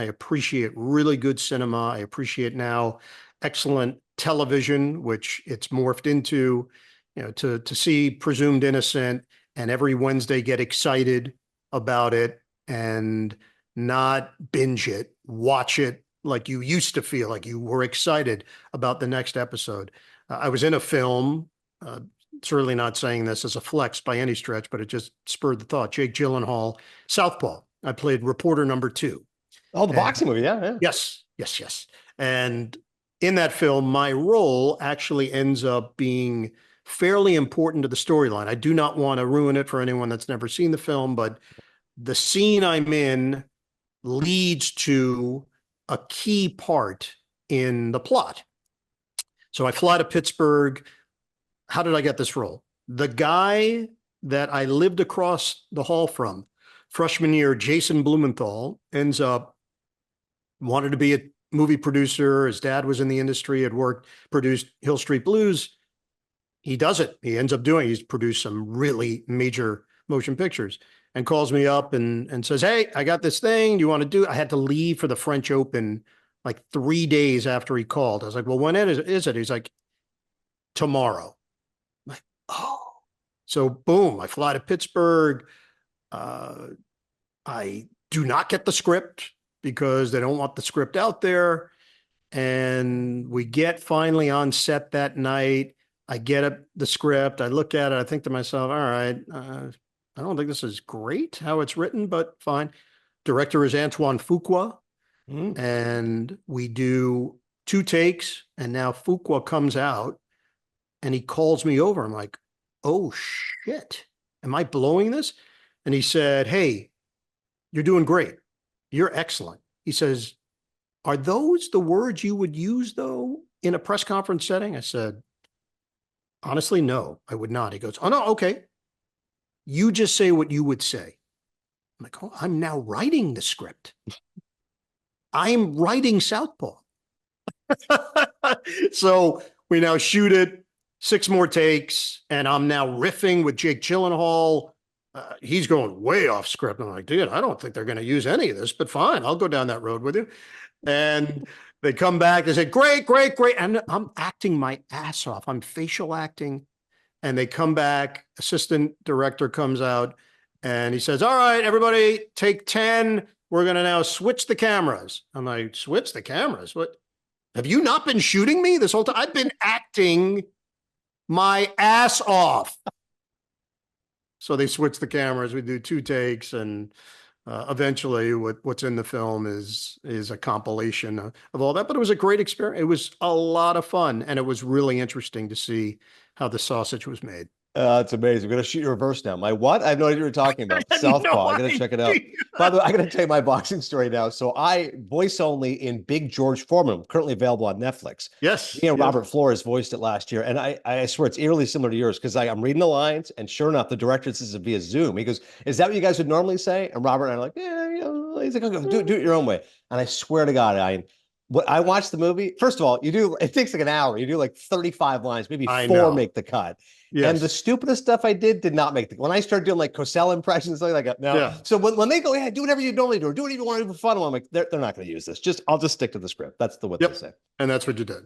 really good cinema. I appreciate now excellent television, which it's morphed into, to see Presumed Innocent and every Wednesday get excited about it and not binge it, watch it like you used to feel like you were excited about the next episode. I was in a film, certainly not saying this as a flex by any stretch, but it just spurred the thought. Jake Gyllenhaal, Southpaw. I played reporter number 2. Oh, the And boxing movie. Yeah. yes. And in that film, my role actually ends up being fairly important to the storyline. I do not want to ruin it for anyone that's never seen the film, but the scene I'm in leads to a key part in the plot. So I fly to Pittsburgh. How did I get this role? The guy that I lived across the hall from, freshman year, Jason Blumenthal, ends up wanted to be a movie producer. His dad was in the industry, had produced Hill Street Blues. He does it. He ends up he's produced some really major motion pictures and calls me up and says, "Hey, I got this thing. Do you want to do it?" I had to leave for the French Open like 3 days after he called. I was like, "Well, when is it?" He's like, "Tomorrow." I'm like, oh. So boom, I fly to Pittsburgh. I do not get the script because they don't want the script out there. And we get finally on set that night. I get up the script. I look at it. I think to myself, all right, I don't think this is great how it's written, but fine. Director is Antoine Fuqua. And we do 2 takes. And now Fuqua comes out and he calls me over. I'm like, oh shit, am I blowing this? And he said, hey, you're doing great. You're excellent. He says, are those the words you would use, though, in a press conference setting? I said, honestly, no, I would not. He goes, oh, no, okay. You just say what you would say. I'm like, oh, I'm now writing the script. I'm writing Southpaw. So we now shoot it, 6 more takes, and I'm now riffing with Jake Gyllenhaal. He's going way off script. I'm like, dude, I don't think they're going to use any of this, but fine, I'll go down that road with you. And they come back, they say, great, great, great. And I'm acting my ass off. I'm facial acting. And they come back, assistant director comes out and he says, all right, everybody, take 10. We're going to now switch the cameras. I'm like, switch the cameras? What? Have you not been shooting me this whole time? I've been acting my ass off. So they switch the cameras. We do 2 takes, and eventually what's in the film is a compilation of all that. But it was a great experience. It was a lot of fun, and it was really interesting to see how the sausage was made. It's amazing. We're going to shoot you reverse now. My what? I have no idea what you're talking about. Southpaw. No I got to check it out. By the way, I got to tell you my boxing story now. So I voice only in Big George Foreman, currently available on Netflix. Yes. Me and yes. Robert Flores voiced it last year. And I swear it's eerily similar to yours because I'm reading the lines and sure enough, the director says it via Zoom. He goes, is that what you guys would normally say? And Robert and I are like, yeah, you know, he's like, okay, do it your own way. And I swear to God, I watched the movie. First of all, it takes like an hour. You do like 35 lines, maybe 4 make the cut. Yes. And the stupidest stuff I did not make when I started doing like Cosell impressions, like that. No. Yeah. So when they go, yeah, do whatever you normally do, or do what you want to do for fun, I'm like, they're not going to use this. I'll just stick to the script. That's what they say. And that's what you did.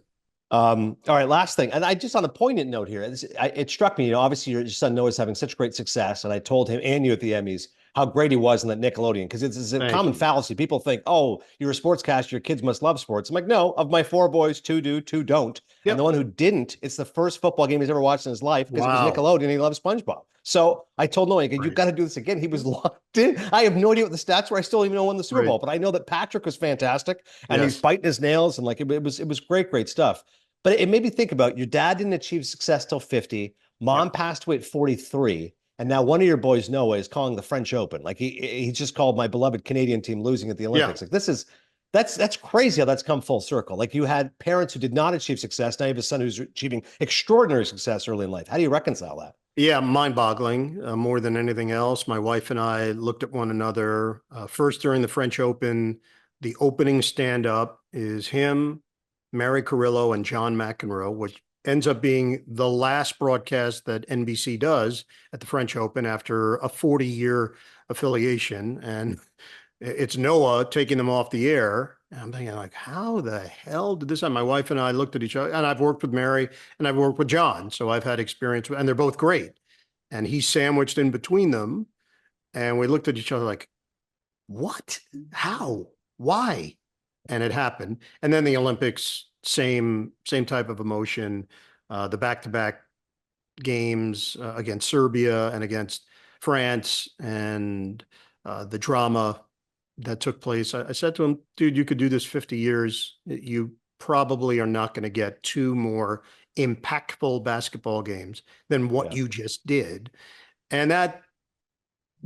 All right, last thing. And I just on a poignant note here, it struck me, obviously your son Noah's having such great success. And I told him and you at the Emmys how great he was in that Nickelodeon, because it's a common fallacy. People think, oh, you're a sportscaster, your kids must love sports. I'm like, no, of my 4 boys, 2 do, 2 don't. Yep. And the one who didn't, it's the first football game he's ever watched in his life because it was Nickelodeon and he loves SpongeBob. So I told Noah, you've got to do this again. He was locked in. I have no idea what the stats were. I still don't even know who won the Super Bowl, but I know that Patrick was fantastic and he's biting his nails and like it was great stuff. But it made me think about your dad didn't achieve success till 50. Mom passed away at 43. And now one of your boys, Noah, is calling the French Open. Like he just called my beloved Canadian team losing at the Olympics. Like that's crazy how that's come full circle. Like you had parents who did not achieve success. Now you have a son who's achieving extraordinary success early in life. How do you reconcile that? Yeah, mind-boggling more than anything else. My wife and I looked at one another first during the French Open. The opening stand-up is him, Mary Carrillo, and John McEnroe, which ends up being the last broadcast that NBC does at the French Open after a 40-year affiliation. And it's Noah taking them off the air. And I'm thinking, like, how the hell did this happen? My wife and I looked at each other, and I've worked with Mary and I've worked with John. So I've had experience with, and they're both great. And he's sandwiched in between them. And we looked at each other like, what? How? Why? And it happened. And then the Olympics, same type of emotion. The back-to-back games against Serbia and against France, and the drama that took place. I said to him, dude, you could do this 50 years. You probably are not going to get 2 more impactful basketball games than what you just did. And that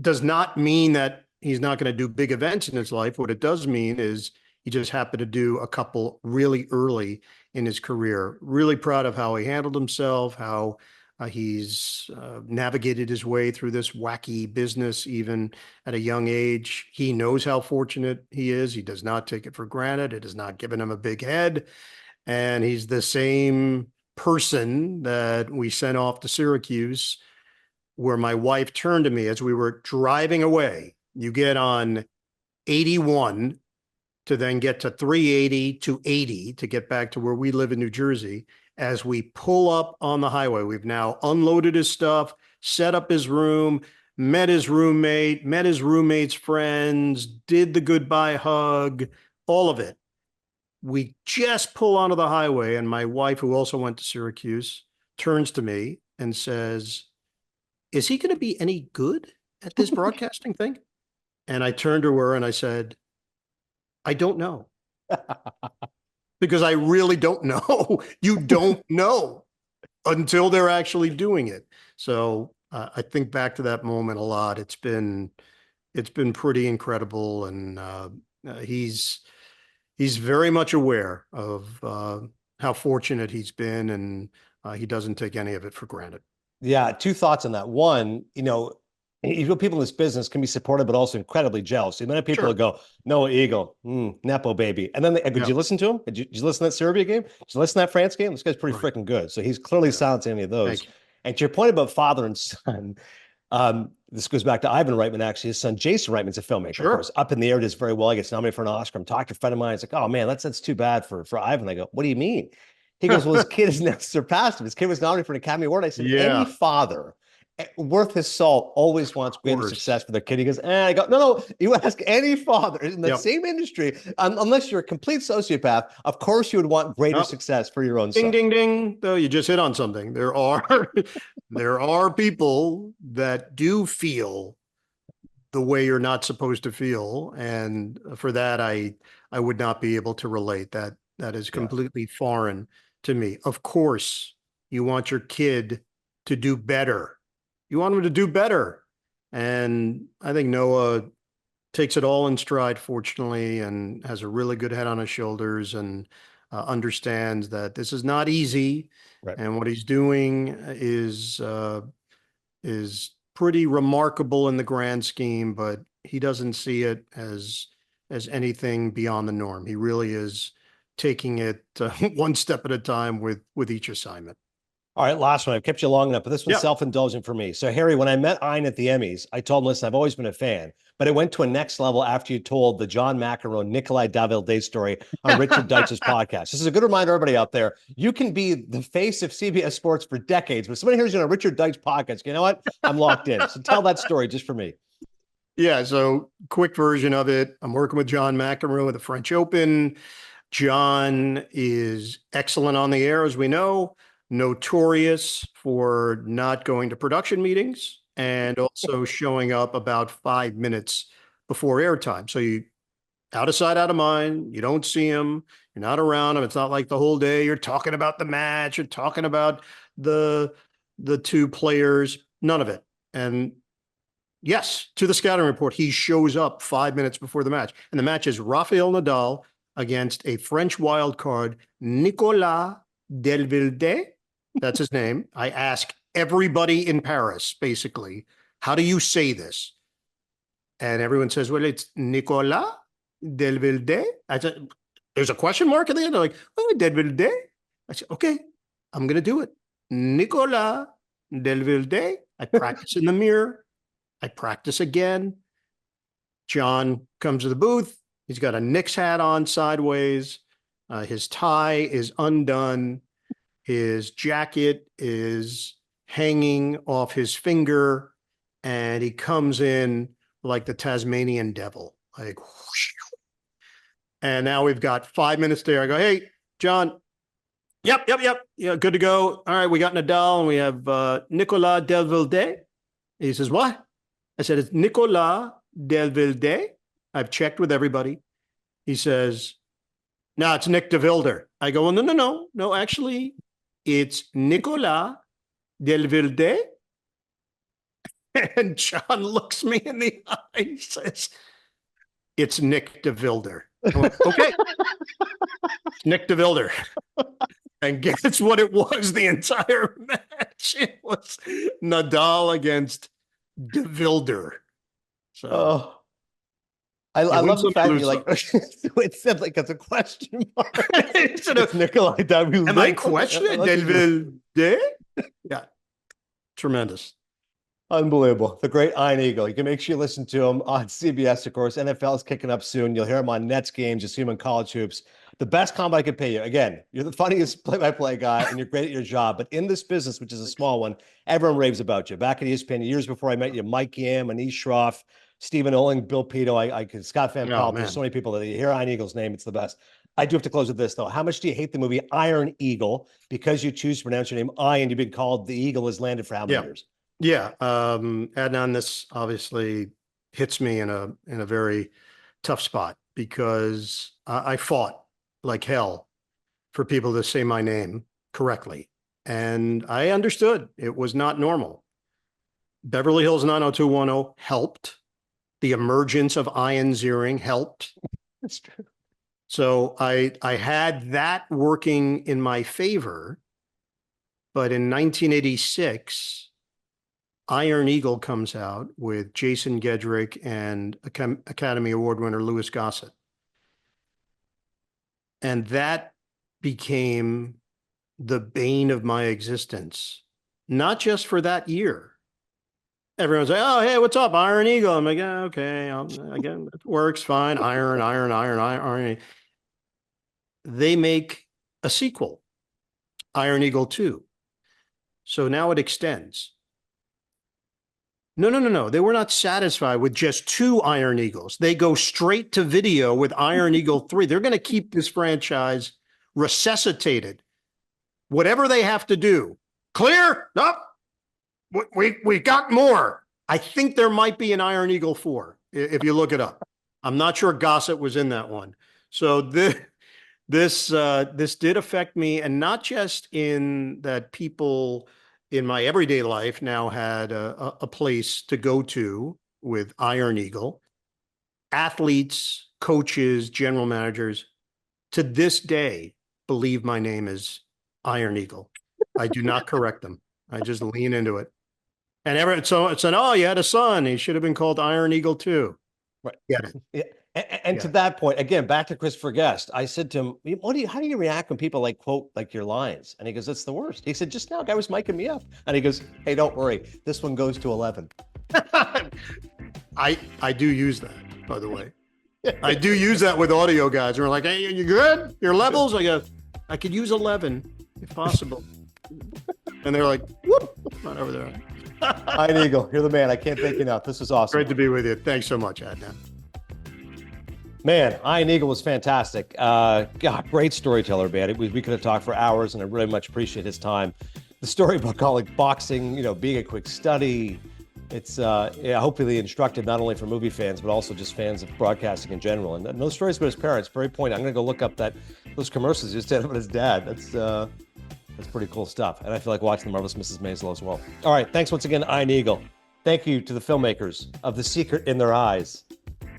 does not mean that he's not going to do big events in his life. What it does mean is he just happened to do a couple really early in his career. Really proud of how he handled himself, how he's navigated his way through this wacky business, even at a young age. He knows how fortunate he is. He does not take it for granted. It has not given him a big head. And he's the same person that we sent off to Syracuse, where my wife turned to me as we were driving away. You get on 81 to then get to 380 to 80 to get back to where we live in New Jersey. As we pull up on the highway, we've now unloaded his stuff, set up his room, met his roommate, met his roommate's friends, did the goodbye hug, all of it. we just pull onto the highway, and my wife, who also went to Syracuse, turns to me and says, "Is he going to be any good at this broadcasting thing?" And I turned to her and I said, "I don't know." Because I really don't know. You don't know until they're actually doing it. So I think back to that moment a lot. It's been pretty incredible, and he's very much aware of how fortunate he's been, and he doesn't take any of it for granted. Yeah, two thoughts on that. One, people in this business can be supportive, but also incredibly jealous. So many people Sure. go, "No, Eagle, Nepo baby," and then did you listen to him? Did you listen to that Serbia game? Did you listen to that France game? This guy's pretty Right. freaking good. So he's clearly silencing any of those. Thank you. And to your point about father and son, this goes back to Ivan Reitman. Actually, his son Jason Reitman's a filmmaker, of Sure. course. Up in the Air does very well. He gets nominated for an Oscar. I'm talking to a friend of mine. It's like, "Oh man, that's too bad for Ivan." I go, "What do you mean?" He goes, "Well, his kid has now surpassed him. His kid was nominated for an Academy Award." I said, "Any father worth his salt always wants greater success for their kid." He goes, I go, no, you ask any father in the same industry, unless you're a complete sociopath, of course you would want greater success for your own son. Ding, ding, ding. Though you just hit on something. There are people that do feel the way you're not supposed to feel. And for that, I would not be able to relate. That is completely foreign to me. Of course, you want your kid to do better. You want him to do better. And I think Noah takes it all in stride, fortunately, and has a really good head on his shoulders, and understands that this is not easy. Right. And what he's doing is pretty remarkable in the grand scheme, but he doesn't see it as anything beyond the norm. He really is taking it one step at a time with each assignment. All right, last one. I've kept you long enough, but this one's self-indulgent for me. So, Harry, when I met Ein at the Emmys, I told him, "Listen, I've always been a fan, but it went to a next level after you told the John McEnroe, Nikolai Davide story on Richard Deitz's podcast." This is a good reminder, everybody out there. You can be the face of CBS Sports for decades, but somebody here's on a Richard Deitz podcast. You know what? I'm locked in. So tell that story just for me. Yeah, so quick version of it. I'm working with John McEnroe at the French Open. John is excellent on the air, as we know, notorious for not going to production meetings and also showing up about 5 minutes before airtime. So you out of sight, out of mind. You don't see him. You're not around him. It's not like the whole day you're talking about the match. You're talking about the two players. None of it. And yes, to the scouting report, he shows up 5 minutes before the match. And the match is Rafael Nadal against a French wild card, Nicolas Delvilde. That's his name. I ask everybody in Paris, basically, how do you say this? And everyone says, well, it's Nicolas Delvilde. I said, there's a question mark at the end. They're like, oh, Delvilde. I said, okay, I'm going to do it. Nicolas Delvilde. I practice in the mirror. I practice again. John comes to the booth. He's got a Knicks hat on sideways. His tie is undone. His jacket is hanging off his finger. And he comes in like the Tasmanian devil, like whoosh. And now we've got 5 minutes there. I go, hey, John. Yep. Yeah, good to go. All right, we got Nadal and we have Nicolas Delvilde. He says, what? I said, it's Nicolas Delvilde. I've checked with everybody. He says, no, it's Nick DeVilder. I go, well, no, actually, it's Nicolas Delvilde. And John looks me in the eye and says, it's Nick DeVilder. Went, okay. Nick DeVilder. And guess what it was the entire match? It was Nadal against DeVilder. So I love the fact that you like it said like it's a question mark. It's Nikolai Davide. Am I questioning Delvilde? Yeah. Tremendous. Unbelievable. The great Ein Eagle. You can make sure you listen to him on CBS, of course. NFL is kicking up soon. You'll hear him on Nets games. You'll see him in college hoops. The best combo I could pay you. Again, you're the funniest play-by-play guy, and you're great at your job. But in this business, which is a small one, everyone raves about you. Back at ESPN, years before I met you, Mike Yam, Anish Shroff, Stephen Oling, Bill Pito, Scott Van Pelt. There's so many people that you hear Ein Eagle's name. It's the best. I do have to close with this, though. How much do you hate the movie Iron Eagle because you choose to pronounce your name I and you've been called the eagle has landed for how many years? Yeah. Adnan, this obviously hits me in a very tough spot because I fought like hell for people to say my name correctly. And I understood it was not normal. Beverly Hills 90210 helped. The emergence of Ian Ziering helped. That's true. So I had that working in my favor. But in 1986, Iron Eagle comes out with Jason Gedrick and Academy Award winner Louis Gossett. And that became the bane of my existence, not just for that year. Everyone's like, oh, hey, what's up, Iron Eagle? I'm like, yeah, okay, again, it works fine. Iron. They make a sequel, Iron Eagle 2. So now it extends. No. They were not satisfied with just 2 Iron Eagles. They go straight to video with Iron Eagle 3. They're going to keep this franchise resuscitated. Whatever they have to do. Clear? Nope. We got more. I think there might be an Iron Eagle 4 if you look it up. I'm not sure Gossett was in that one. So this did affect me, and not just in that people in my everyday life now had a place to go to with Iron Eagle. Athletes, coaches, general managers, to this day, believe my name is Iron Eagle. I do not correct them. I just lean into it. And so it's oh, you had a son. He should have been called Iron Eagle too. Right. Get it. Yeah. And to that point, again, back to Christopher Guest, I said to him, how do you react when people like quote like your lines? And he goes, it's the worst. He said, just now a guy was miking me up. And he goes, hey, don't worry. This one goes to 11. I do use that, by the way. I do use that with audio guys. We're like, hey, you good? Your levels? I go, I could use 11 if possible. And they're like, whoop, not over there. Iron Eagle, you're the man. I can't thank you enough. This was awesome. Great to be with you. Thanks so much, Adnan. Man, Iron Eagle was fantastic. God, great storyteller, man. We could have talked for hours, and I really much appreciate his time. The storybook called like boxing, being a quick study. It's hopefully instructive not only for movie fans but also just fans of broadcasting in general. And those stories about his parents, very poignant. I'm going to go look up those commercials he just did about his dad. That's pretty cool stuff. And I feel like watching The Marvelous Mrs. Maisel as well. All right, thanks once again, Iron Eagle. Thank you to the filmmakers of The Secret in Their Eyes,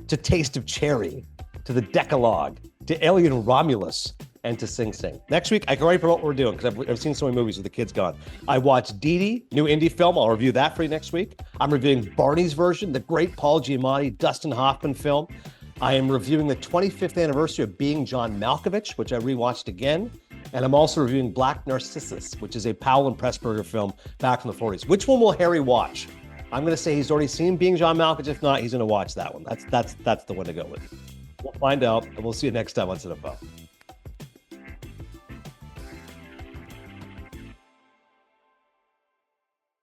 to Taste of Cherry, to the Dekalog, to Alien Romulus, and to Sing Sing. Next week, I can already promote what we're doing because I've seen so many movies with the kids gone. I watched Dee Dee, new indie film. I'll review that for you next week. I'm reviewing Barney's version, the great Paul Giamatti, Dustin Hoffman film. I am reviewing the 25th anniversary of Being John Malkovich, which I rewatched again. And I'm also reviewing Black Narcissus, which is a Powell and Pressburger film back from the 40s. Which one will Harry watch? I'm going to say he's already seen Being John Malkovich. If not, he's going to watch that one. That's the one to go with. We'll find out, and we'll see you next time on Cinephile.